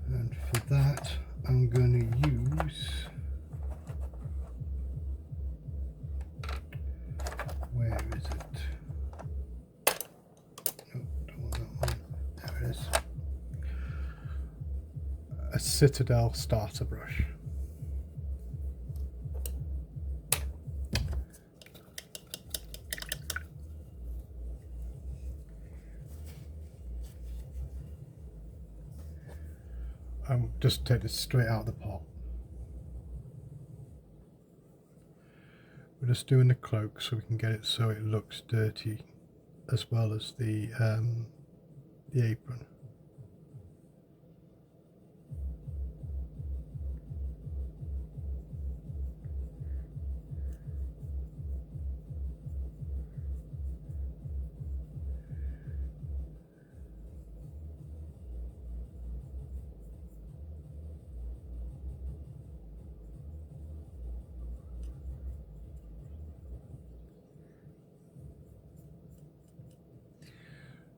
Speaker 1: And for that I'm going to use, where a Citadel starter brush. And just take this straight out of the pot. We're just doing the cloak so we can get it so it looks dirty, as well as the apron.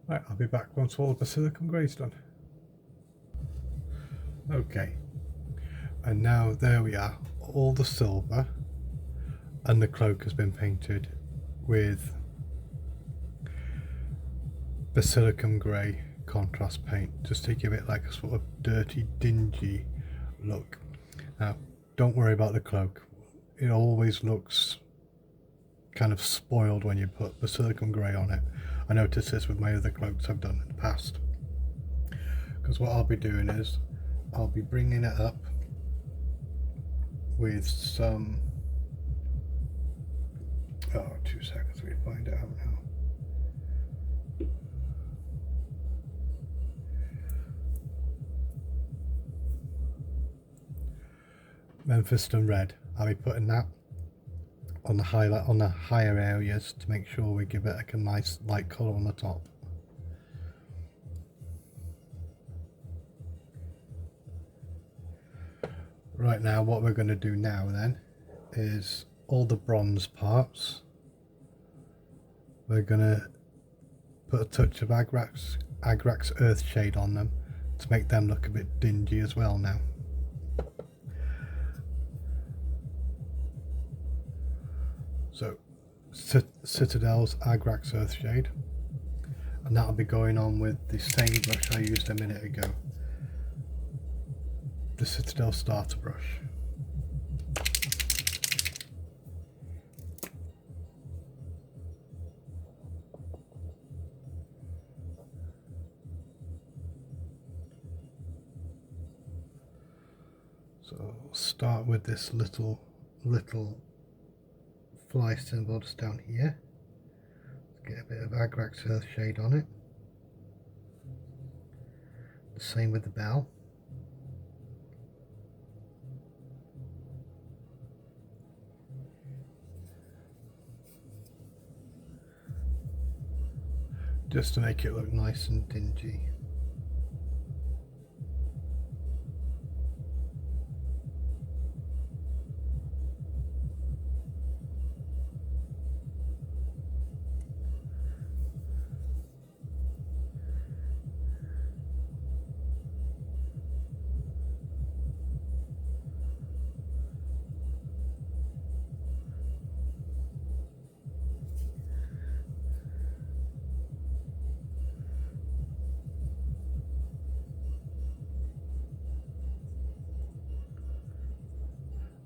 Speaker 1: Right, I'll be back once all the Basilicum Grey's done. Okay, and now there we are, all the silver and the cloak has been painted with Basilicum Grey contrast paint, just to give it like a sort of dirty, dingy look. Now, don't worry about the cloak, it always looks kind of spoiled when you put Basilicum Grey on it. I noticed this with my other cloaks I've done in the past, because what I'll be doing is I'll be bringing it up with some 2 seconds, we find it out now. Memphiston red, I'll be putting that on the highlight, on the higher areas, to make sure we give it like a nice light colour on the top. Right, now what we're going to do now then is all the bronze parts, we're going to put a touch of Agrax Earthshade on them to make them look a bit dingy as well now. So Citadel's Agrax Earthshade, and that'll be going on with the same brush I used a minute ago, the Citadel starter brush. So I'll start with this little fly symbol just down here. Get a bit of Agrax Earthshade on it. The same with the bell. Just to make it look nice and dingy.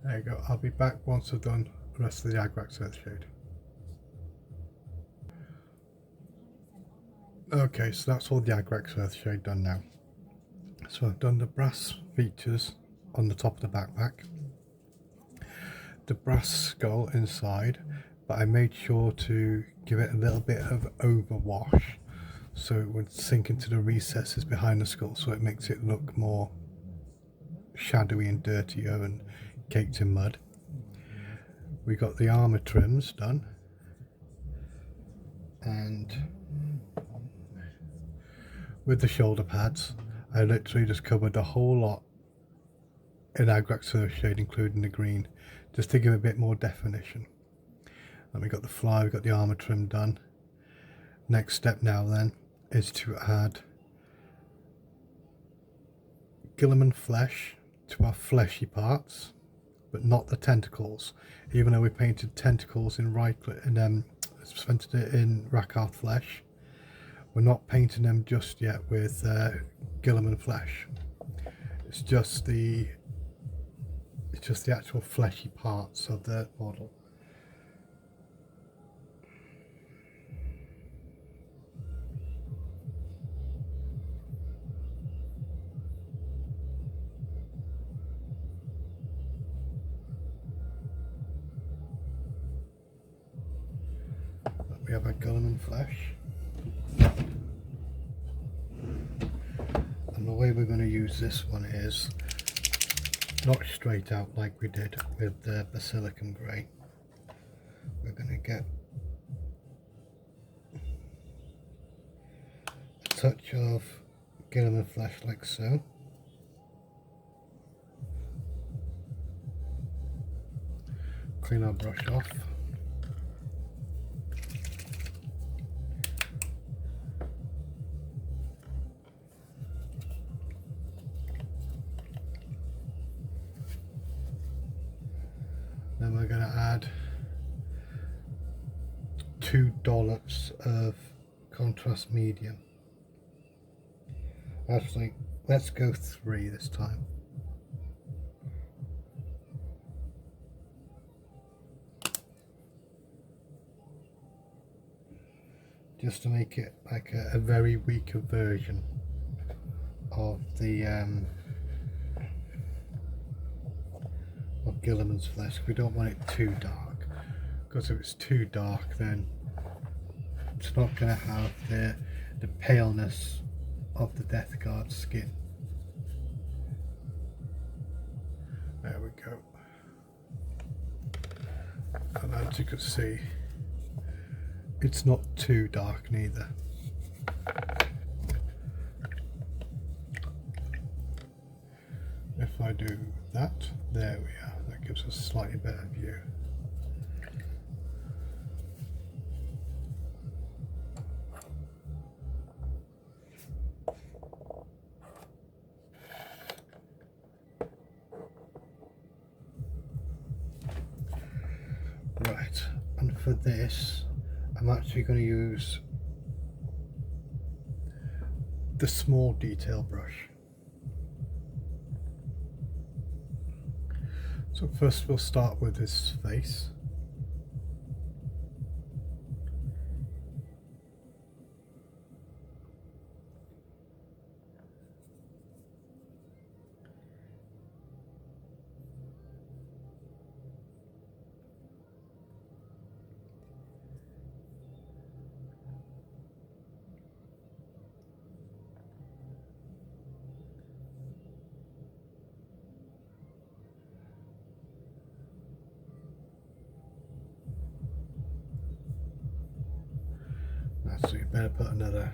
Speaker 1: There you go, I'll be back once I've done the rest of the Agrax Earthshade. Okay, so that's all the Agrax Earthshade done now. So I've done the brass features on the top of the backpack, the brass skull inside, but I made sure to give it a little bit of overwash so it would sink into the recesses behind the skull, so it makes it look more shadowy and dirtier and caked in mud. We got the armor trims done, and with the shoulder pads I literally just covered the whole lot in Agrax Earthshade, including the green, just to give a bit more definition. And we got the fly, we got the armor trim done. Next step now then is to add Guilliman flesh to our fleshy parts, but not the tentacles. Even though we painted tentacles in painted it in Rakarth flesh, we're not painting them just yet with Guilliman flesh. It's just the actual fleshy parts of the model. We have a Gulliman flesh. And the way we're going to use this one is not straight out like we did with the basilicum grey. We're going to get a touch of Gilliman flesh like so. Clean our brush off. Then we're going to add 2 dollops of contrast medium. Actually, let's go 3 this time. Just to make it like a very weaker version of the of Gilliman's flesh. We don't want it too dark, because if it's too dark then it's not going to have the paleness of the Death Guard skin. There we go. And as you can see, it's not too dark neither. If I do that, there we are. That gives us a slightly better view. Right, and for this, I'm actually going to use the small detail brush. So first we'll start with his face. So you better put another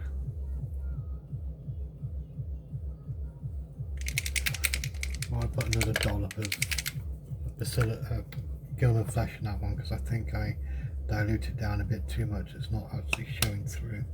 Speaker 1: dollop of Gilliman flesh in that one, because I think I diluted down a bit too much. It's not actually showing through.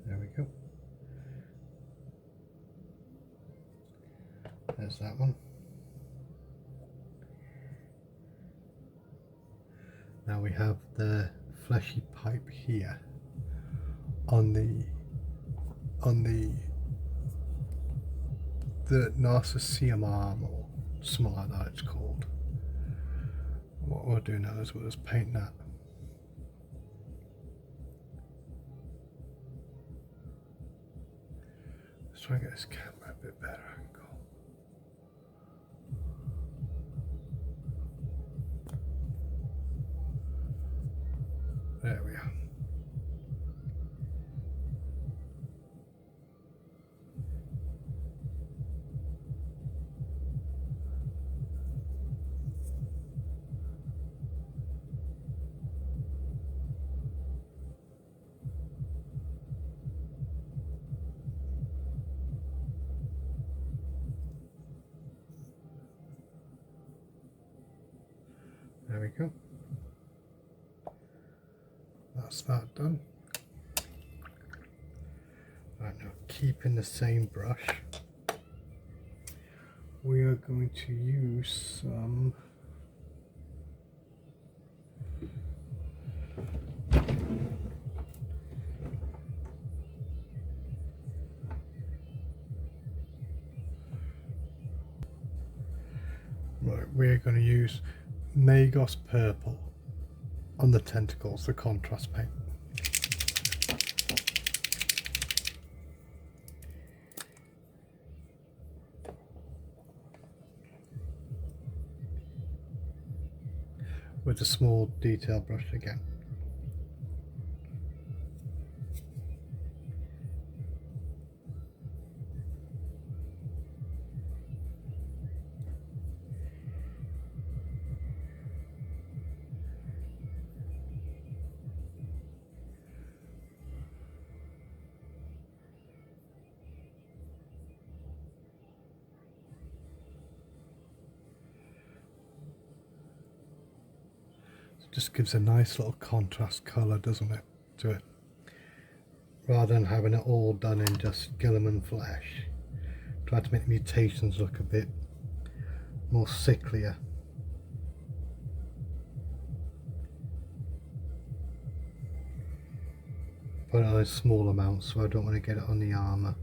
Speaker 1: There we go. There's that one. Now we have the fleshy pipe here on the Nauseous arm, or something like that it's called. What we'll do now is we'll just paint that. Let's try and get this camera a bit better angle. There we are. that's that done. Right, now keeping the same brush, we are going to use some we're going to use Magos Purple on the tentacles, the contrast paint. With a small detail brush again. Just gives a nice little contrast colour, doesn't it, to it, rather than having it all done in just Gilliman flesh. Try to make the mutations look a bit more sicklier. Put it on a small amount so I don't want to get it on the armour.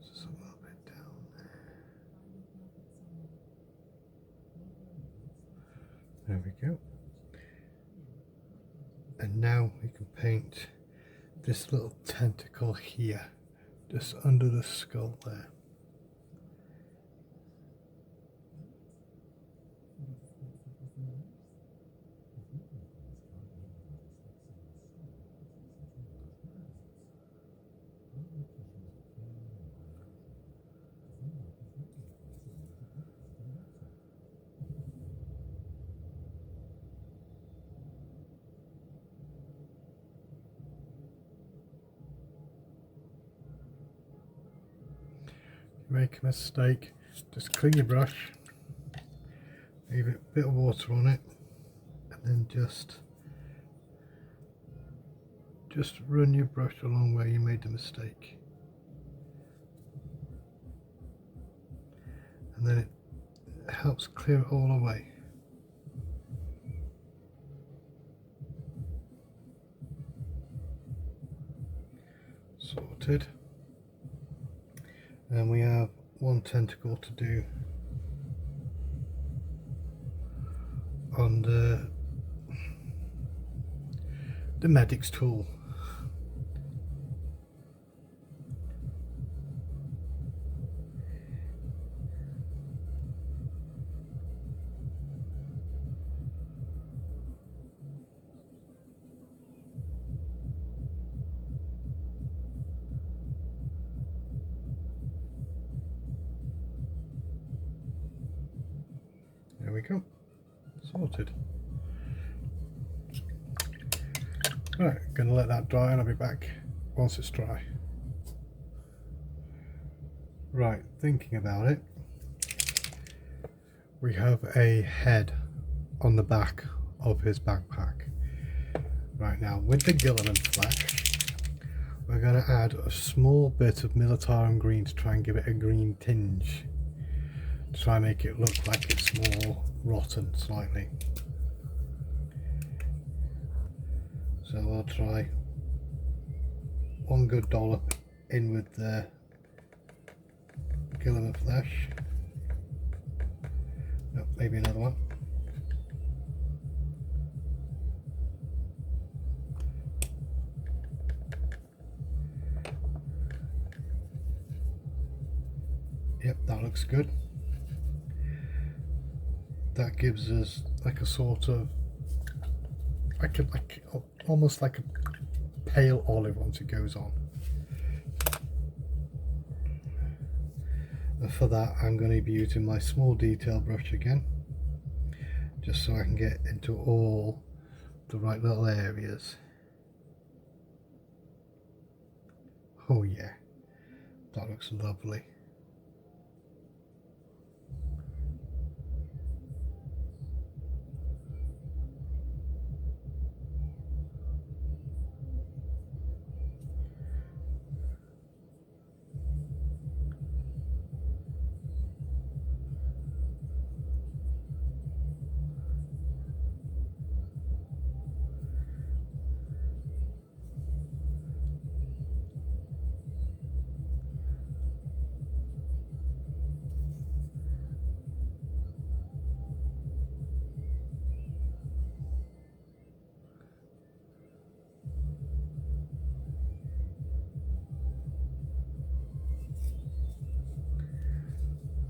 Speaker 1: Just a little bit down there. There we go. And now we can paint this little tentacle here, just under the skull there. Make a mistake, just clean your brush, leave a bit of water on it, and then just run your brush along where you made the mistake, and then it helps clear it all away. Sorted. And we have one tentacle to do on the medic's tool. There we go, sorted. Right, gonna let that dry and I'll be back once it's dry. Right, thinking about it, we have a head on the back of his backpack. Right, now with the Gilliman flesh, we're going to add a small bit of Militarum green to try and give it a green tinge, to try and make it look like it's more rotten slightly. So I'll try one good dollop in with the Gilliman flesh. No, maybe another one. looks good. That gives us like a sort of almost like a pale olive once it goes on. And for that I'm going to be using my small detail brush again, just so I can get into all the right little areas. Oh yeah, that looks lovely.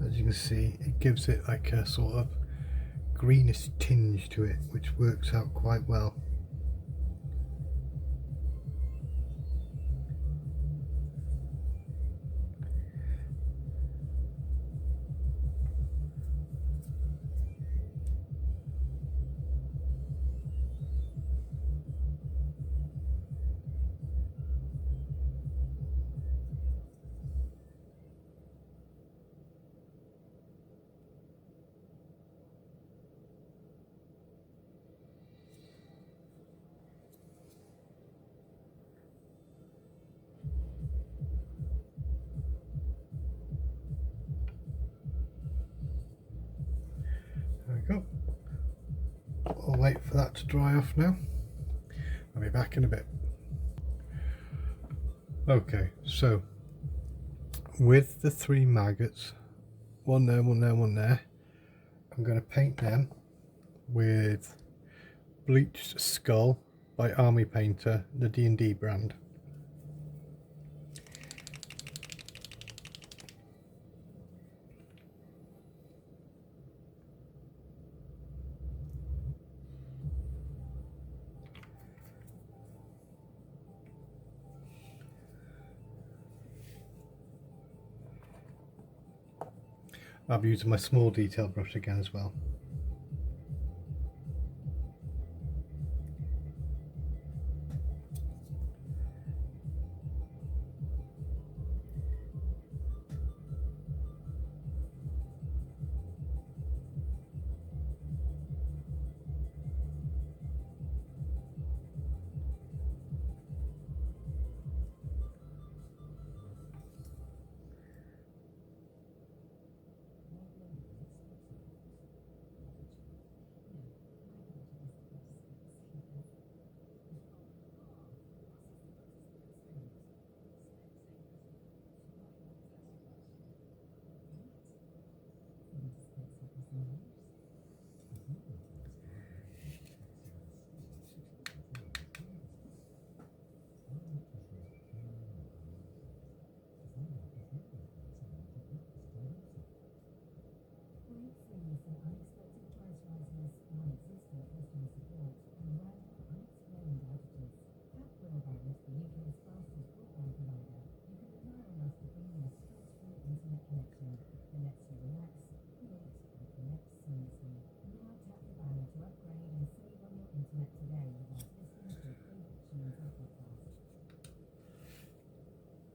Speaker 1: As you can see, it gives it like a sort of greenish tinge to it, which works out quite well. There we go. I'll wait for that to dry off now. I'll be back in a bit. Okay, so with the 3 maggots, one there, one there, one there, I'm going to paint them with Bleached Skull by Army Painter, the D&D brand. I'll be using my small detail brush again as well.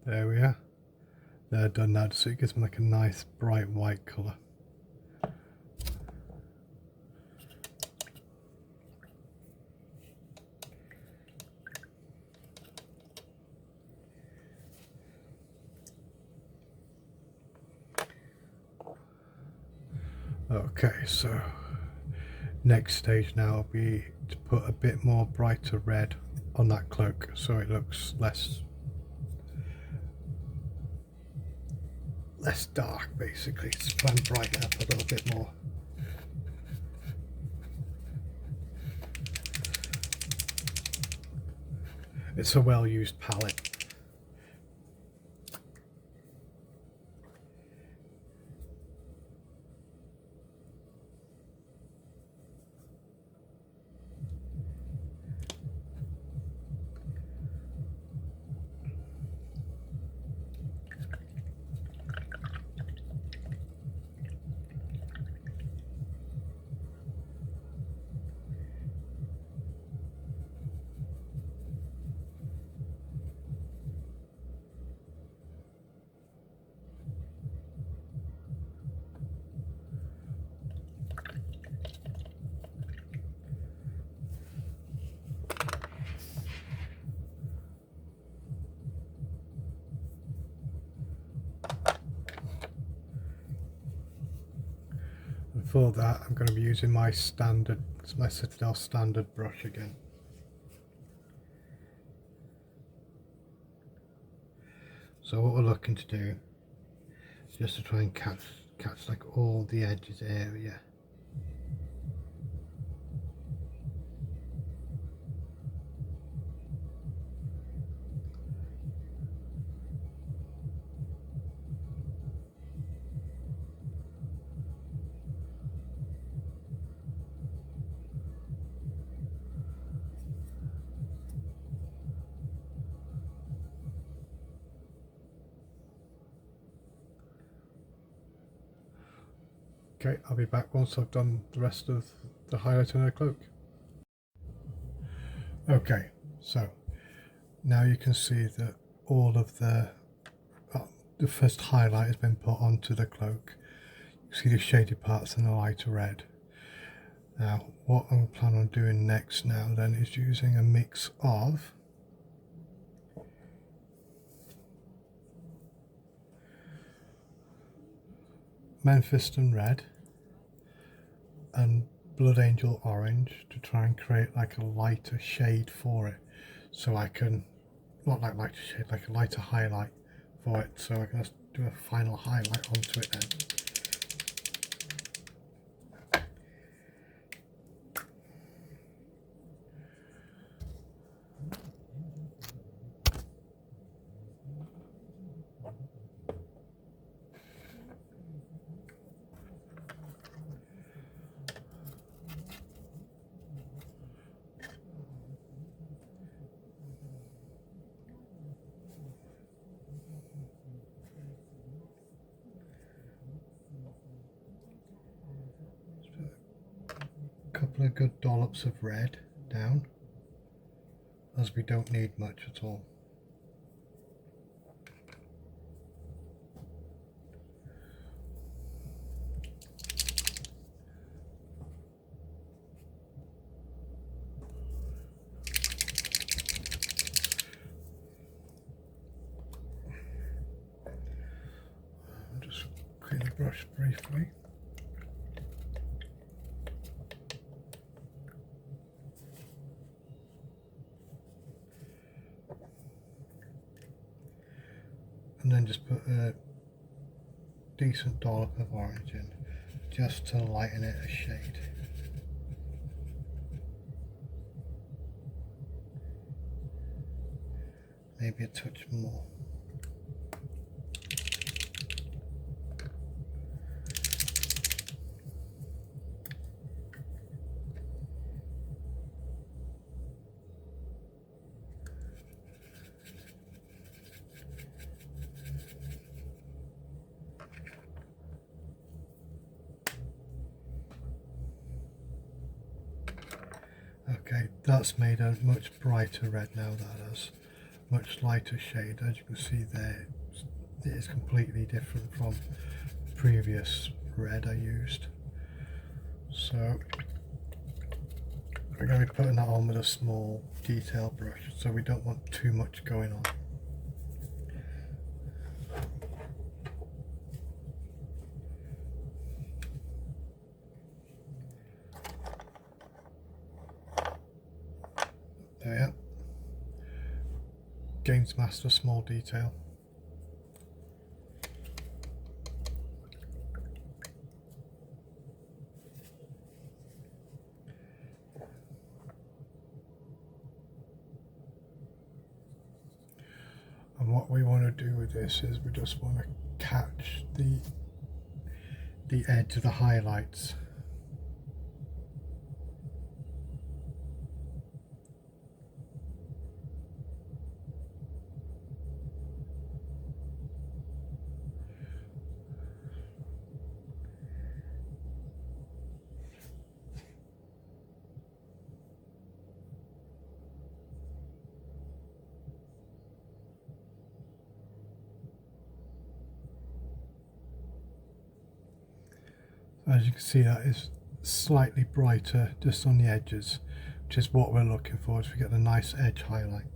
Speaker 1: There we are. They're done now, so it gives them like a nice bright white colour. Okay, so next stage now will be to put a bit more brighter red on that cloak so it looks less dark, basically. Just try and brighten it up a little bit more. It's a well used palette. for that, I'm going to be using my Citadel standard brush again. So what we're looking to do is just to try and catch like all the edges area. Okay, I'll be back once I've done the rest of the highlight on her cloak. Okay, so now you can see that all of the first highlight has been put onto the cloak. You see the shaded parts and the lighter red. Now what I'm planning on doing next now then is using a mix of Mephiston red and Blood Angel orange to try and create like a lighter shade for it, so I can, not like lighter shade, like a lighter highlight for it, so I can just do a final highlight onto it then. Couple of good dollops of red down, as we don't need much at all. I'll just clean the brush briefly. And then just put a decent dollop of orange in, just to lighten it a shade. Maybe a touch more. Okay, that's made a much brighter red now, that has much lighter shade. As you can see there, it is completely different from the previous red I used. So we're going to be putting that on with a small detail brush, so we don't want too much going on. There we are. Games Master small detail. And what we want to do with this is we just want to catch the edge of the highlights. As you can see, that is slightly brighter just on the edges, which is what we're looking for, is we get a nice edge highlight.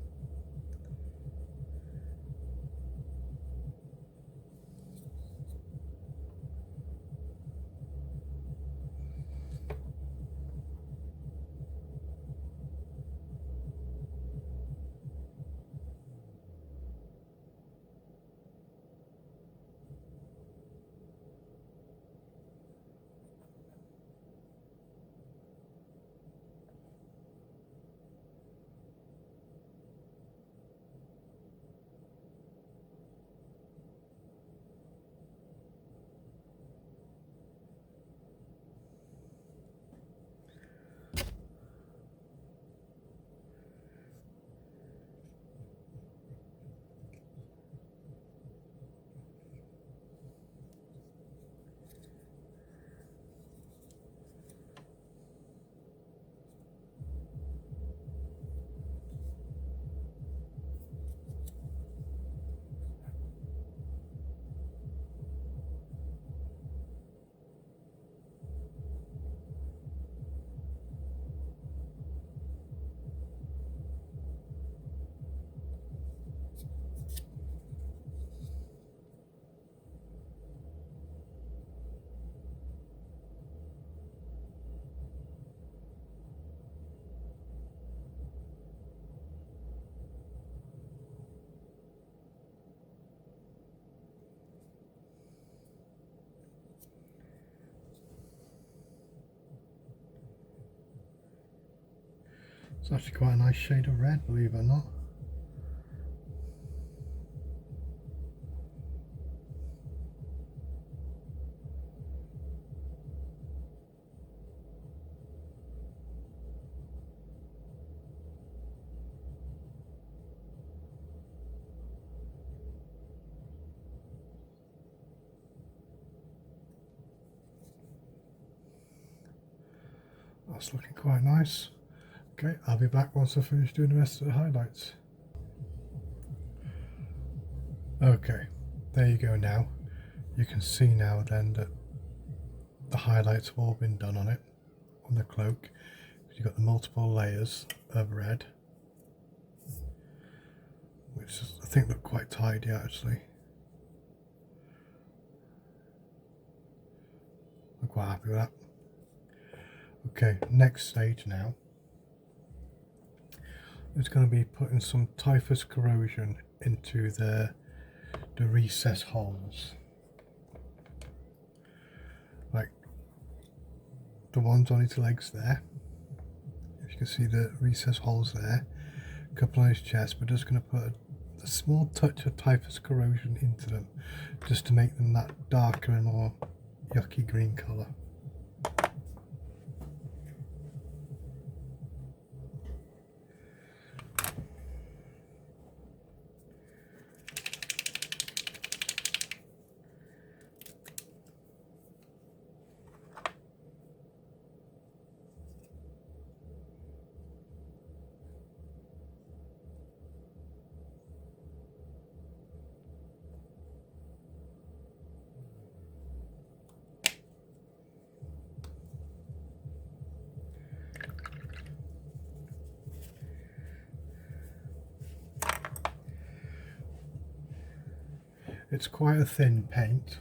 Speaker 1: It's actually quite a nice shade of red, believe it or not. That's looking quite nice. Okay, I'll be back once I finish doing the rest of the highlights. Okay, there you go now. You can see now then that the highlights have all been done on it, on the cloak. You've got the multiple layers of red, which I think look quite tidy actually. I'm quite happy with that. Okay, next stage now is going to be putting some typhus corrosion into the recess holes, like the ones on its legs there. If you can see the recess holes there, a couple on his chest, we're just going to put a small touch of typhus corrosion into them, just to make them that darker and more yucky green colour. It's quite a thin paint,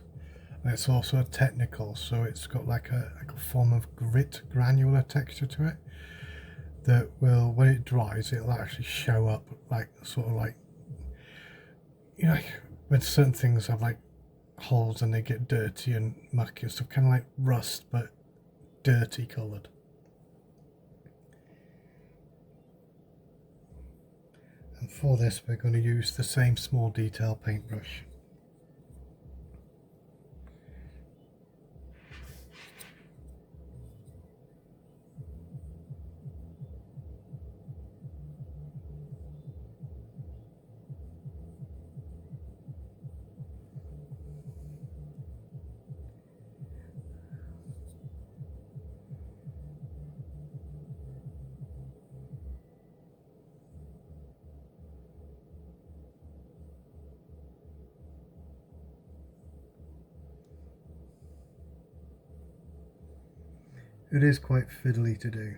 Speaker 1: and it's also technical, so it's got like a form of grit granular texture to it that will, when it dries, it'll actually show up like sort of like, you know, like when certain things have like holes and they get dirty and mucky and stuff, kind of like rust but dirty coloured. And for this we're going to use the same small detail paintbrush. It is quite fiddly to do.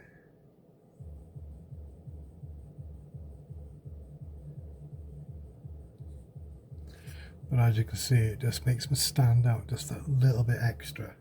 Speaker 1: But as you can see, it just makes them stand out just that little bit extra.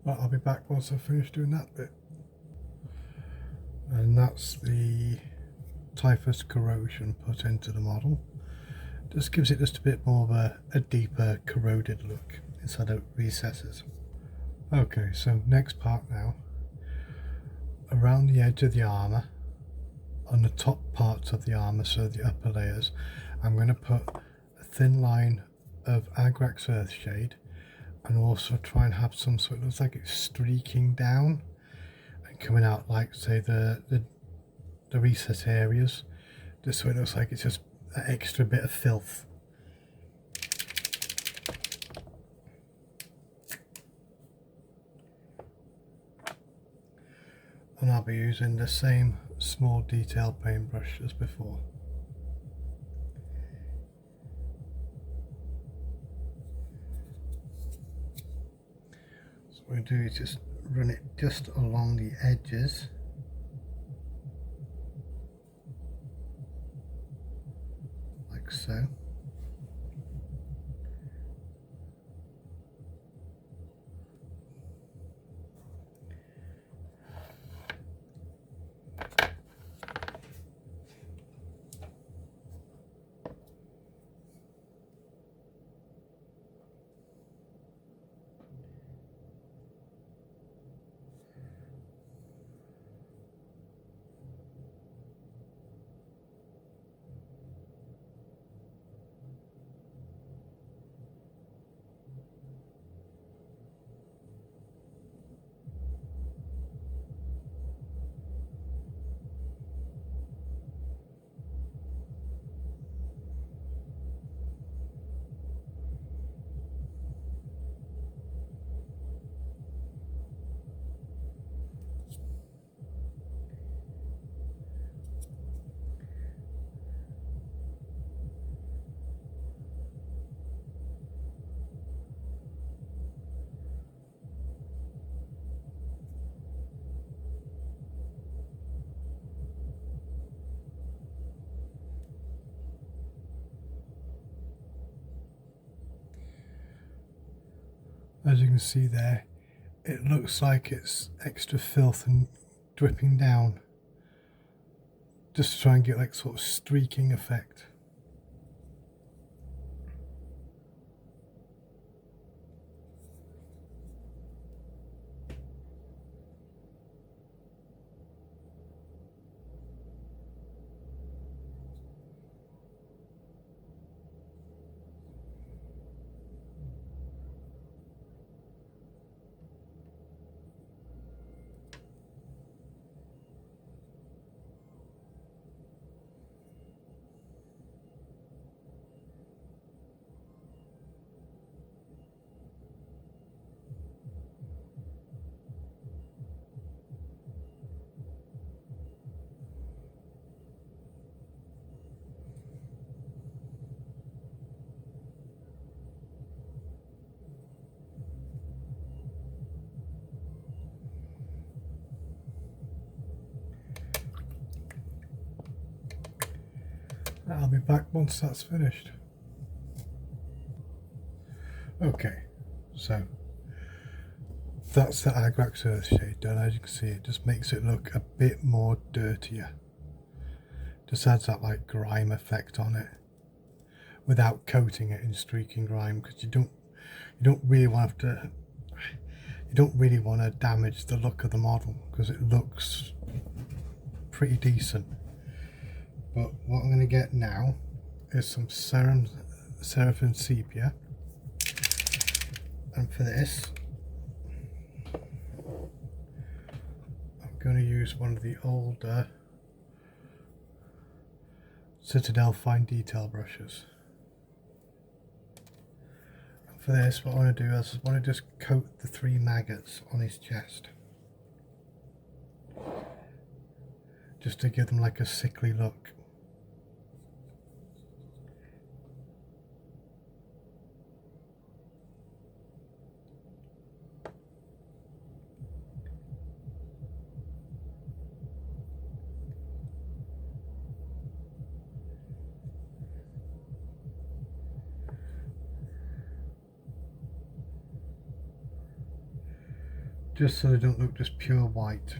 Speaker 1: But I'll be back once I've finished doing that bit. And that's the typhus corrosion put into the model. Just gives it just a bit more of a deeper corroded look inside the recesses. Okay, so next part now. Around the edge of the armour, on the top parts of the armour, so the upper layers, I'm going to put a thin line of Agrax Earthshade, and also try and have some sort of, looks like it's streaking down and coming out like, say, the recess areas, just so it looks like it's just an extra bit of filth. And I'll be using the same small detail paintbrush as before. what we do is just run it just along the edges. Like so. As you can see there, it looks like it's extra filth and dripping down, just to try and get like sort of streaking effect. I'll be back once that's finished. Okay, so that's the Agrax Earth shade done. As you can see, it just makes it look a bit more dirtier. Just adds that like grime effect on it without coating it in streaking grime, because you don't really want to damage the look of the model, because it looks pretty decent. But what I'm going to get now is some Seraphim Sepia, and for this I'm going to use one of the older Citadel fine detail brushes. And for this, what I want to do is I want to just coat the 3 maggots on his chest, just to give them like a sickly look. Just so they don't look just pure white.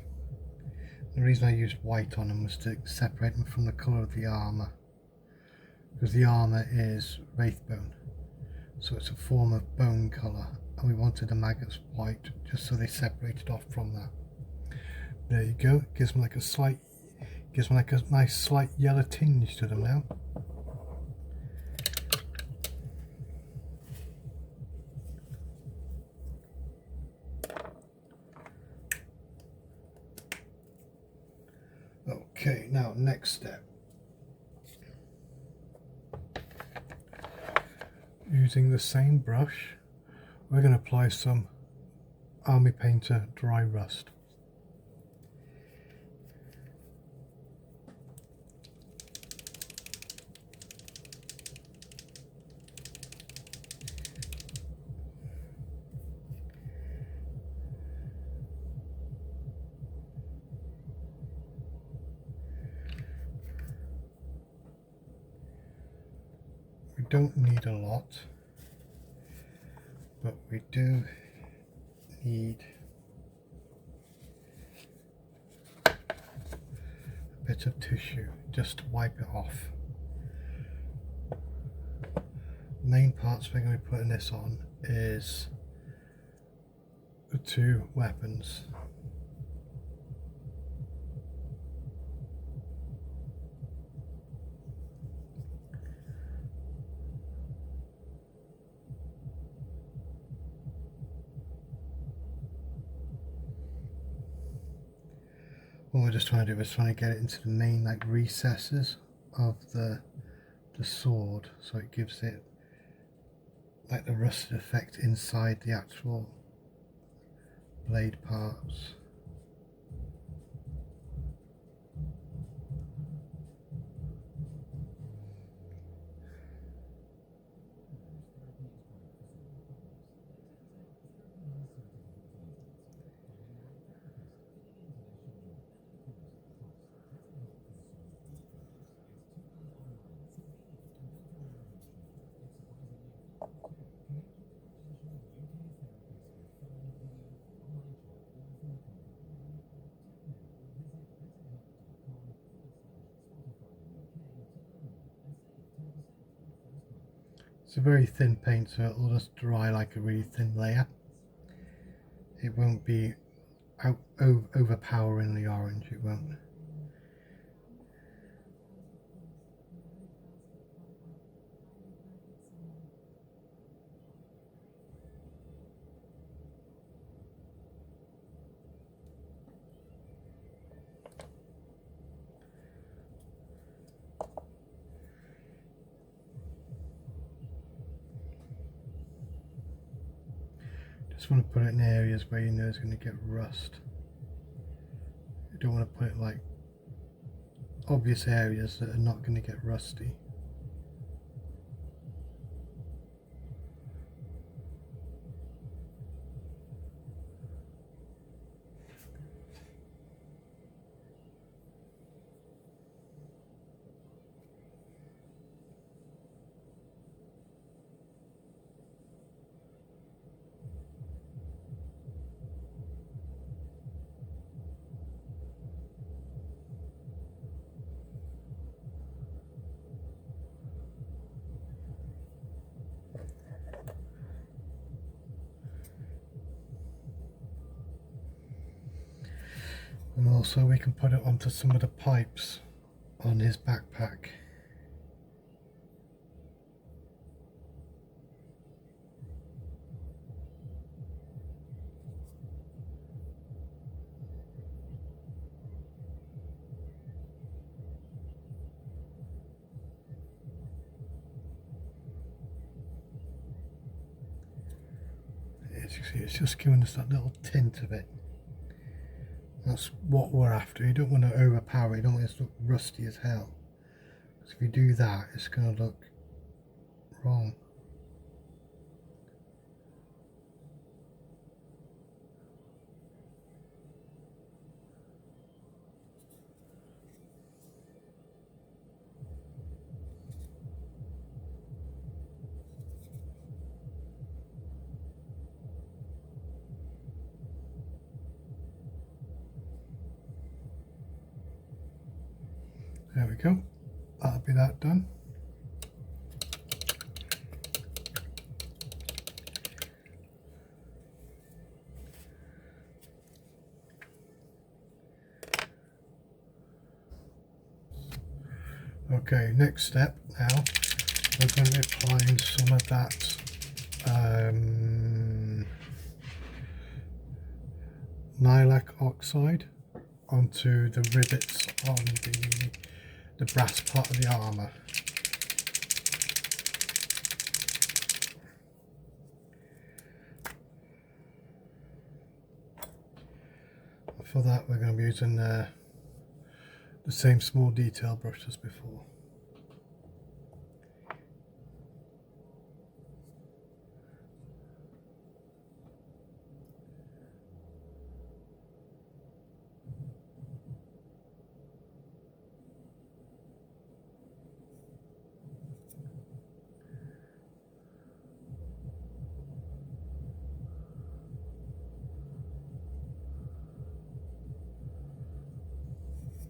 Speaker 1: The reason I used white on them was to separate them from the colour of the armour, because the armour is wraithbone, so it's a form of bone colour, and we wanted the maggots white just so they separated off from that. There you go. It gives them like a nice slight yellow tinge to them now. Okay, now next step. Using the same brush, we're going to apply some Army Painter Dry Rust. don't need a lot, but we do need a bit of tissue just to wipe it off. The main parts we're going to be putting this on is the two weapons. What we're just trying to do is trying to get it into the main like recesses of the sword, so it gives it like the rusted effect inside the actual blade parts. It's a very thin paint, so it'll just dry like a really thin layer. It won't be overpoweringly orange, it won't. Just want to put it in areas where you know it's going to get rust. You don't want to put it like obvious areas that are not going to get rusty. And also we can put it onto some of the pipes on his backpack. As you see, it's just giving us that little tint of it. That's what we're after. You don't want to overpower it, you don't want it to look rusty as hell. Because if you do that, it's going to look wrong. There we go. That'll be that done. Okay, next step now, we're going to be applying some of that lilac oxide onto the rivets on the brass part of the armour. For that we're going to be using the same small detail brush as before.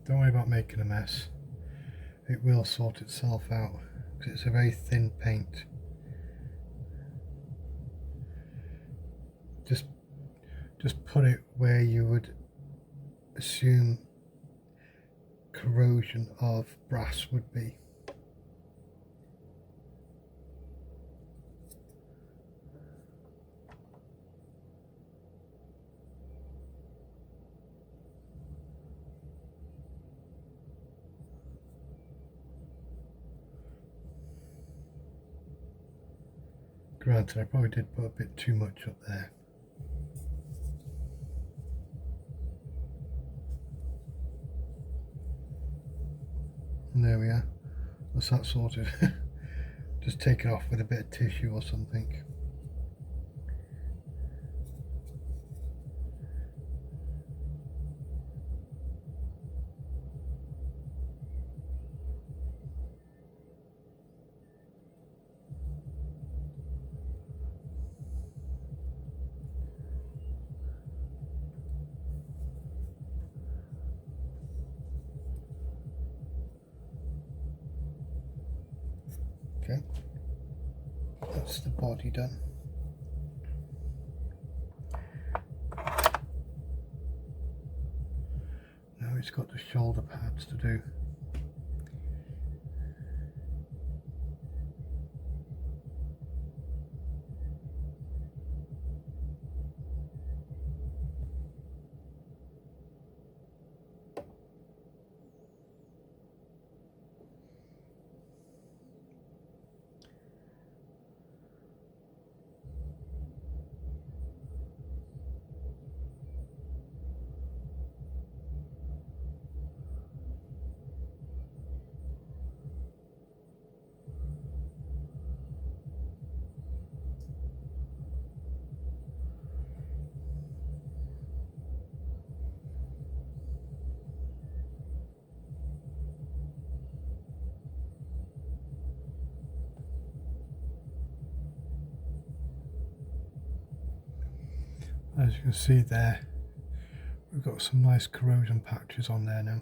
Speaker 1: Don't worry about making a mess. It will sort itself out because it's a very thin paint. Just put it where you would assume corrosion of brass would be. Granted, I probably did put a bit too much up there. And there we are. That's that sorted. Just take it off with a bit of tissue or something. Okay, that's the body done. Now it's got the shoulder pads to do. As you can see there, we've got some nice corrosion patches on there now.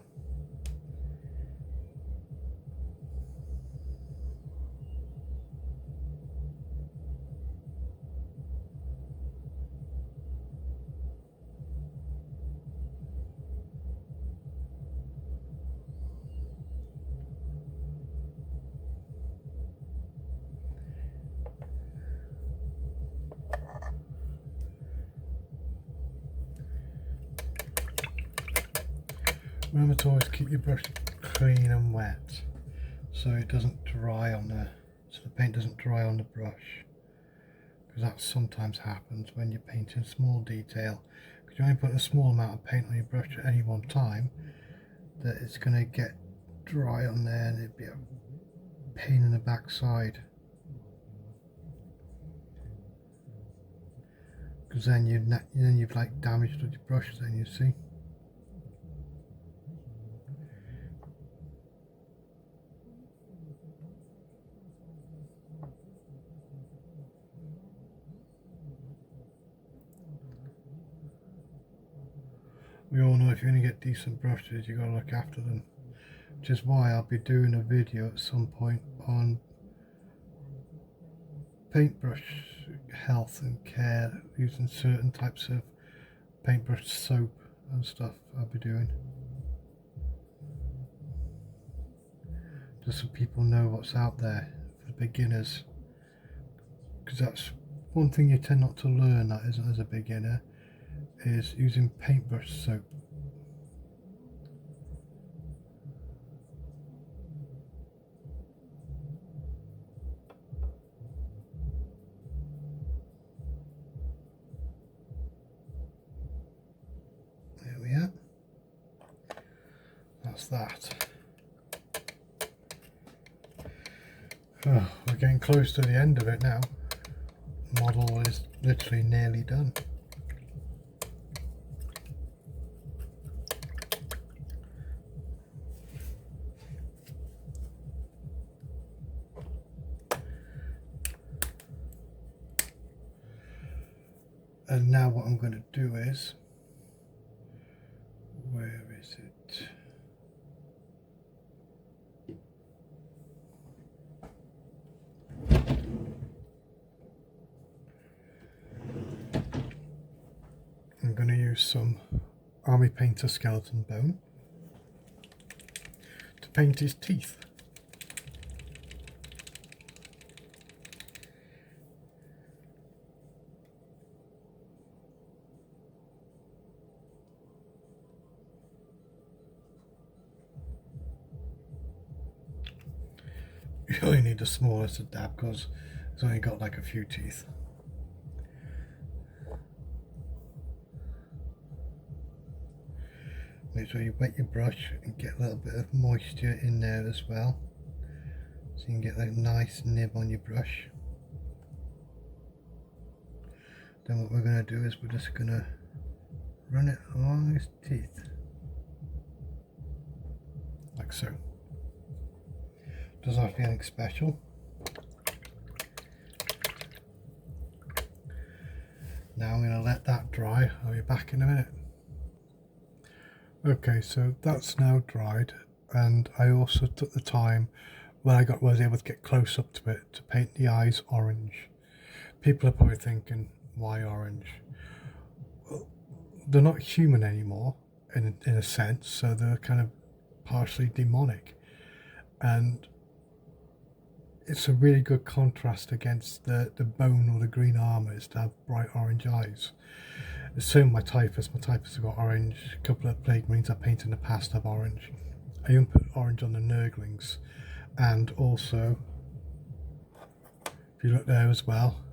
Speaker 1: Remember to always keep your brush clean and wet so it doesn't dry on the paint doesn't dry on the brush, because that sometimes happens when you're painting small detail, because you only put a small amount of paint on your brush at any one time, that it's going to get dry on there and it'd be a pain in the backside, because then you've like damaged your brush then, you see. We all know if you're going to get decent brushes, you've got to look after them, which is why I'll be doing a video at some point on paintbrush health and care, using certain types of paintbrush soap and stuff. I'll be doing, just so people know what's out there for beginners, because that's one thing you tend not to learn that isn't as a beginner, is using paintbrush soap. There we are. That's that. Oh, we're getting close to the end of it now. The model is literally nearly done. And now what I'm going to do is, where is it? use some Army Painter skeleton bone to paint his teeth. You only need the smallest dab because it's only got like a few teeth. Make sure you wet your brush and get a little bit of moisture in there as well, so you can get that nice nib on your brush. Then what we're going to do is we're just going to run it along his teeth, like so. Doesn't have to be anything special. Now I'm going to let that dry. I'll be back in a minute. Okay, so that's now dried, and I also took the time when I was able to get close up to it to paint the eyes orange. People are probably thinking, why orange? Well, they're not human anymore in a sense, so they're kind of partially demonic, and it's a really good contrast against the bone or the green armour is to have bright orange eyes. The same with my typhus. My typhus have got orange. A couple of plague marines I painted in the past have orange. I even put orange on the nurglings, and also if you look there as well,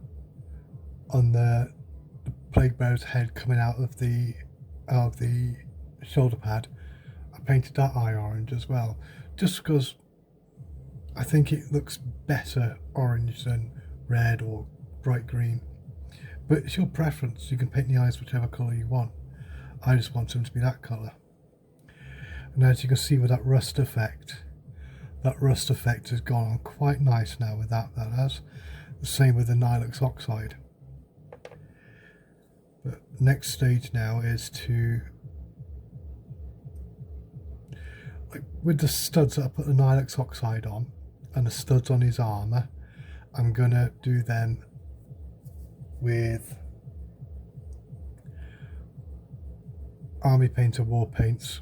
Speaker 1: on the plague bearer's head coming out of the shoulder pad, I painted that eye orange as well, just because I think it looks better orange than red or bright green. But it's your preference. You can paint the eyes whichever colour you want. I just want them to be that colour. And as you can see with that rust effect has gone on quite nice now with that has. The same with the Nauseous oxide. But next stage now is to, like with the studs that I put the Nauseous oxide on and the studs on his armour, I'm going to do them with Army Painter War Paints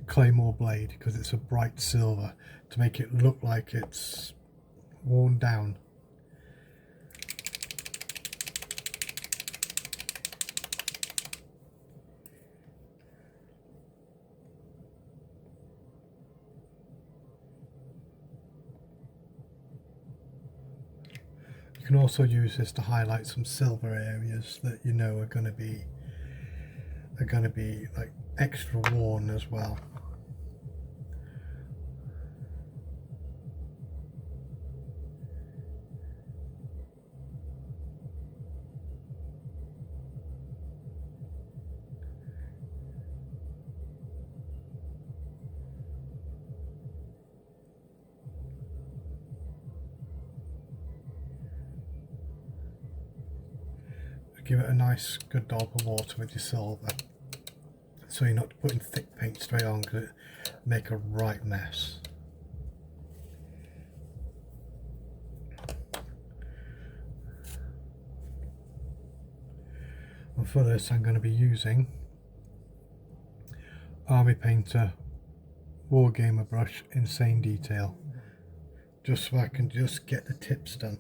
Speaker 1: Claymore Blade, because it's a bright silver to make it look like it's worn down. You can also use this to highlight some silver areas that you know are going to be like extra worn as well. Give it a nice good dollop of water with your silver, so you're not putting thick paint straight on, because it make a right mess. And for this I'm going to be using Army Painter Wargamer brush Insane Detail, just so I can just get the tips done.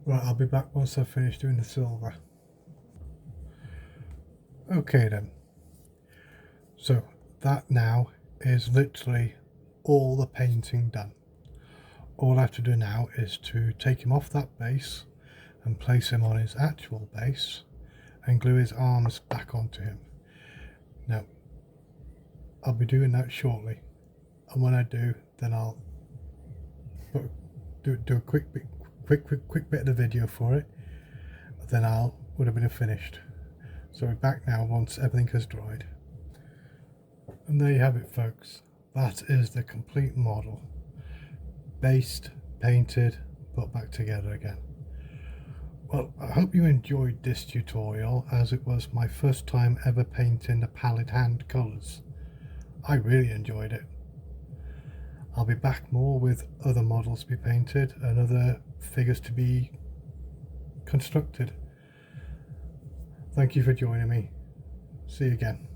Speaker 1: Right, I'll be back once I've finished doing the silver. Okay then, so that now is literally all the painting done. All I have to do now is to take him off that base and place him on his actual base and glue his arms back onto him. Now I'll be doing that shortly, and when I do, then I'll do a quick bit of the video for it, then would have been finished. So we're back now once everything has dried. And there you have it, folks. That is the complete model. based, painted, put back together again. Well, I hope you enjoyed this tutorial, as it was my first time ever painting the pallid hand colours. I really enjoyed it. I'll be back more with other models to be painted and other figures to be constructed. Thank you for joining me. See you again.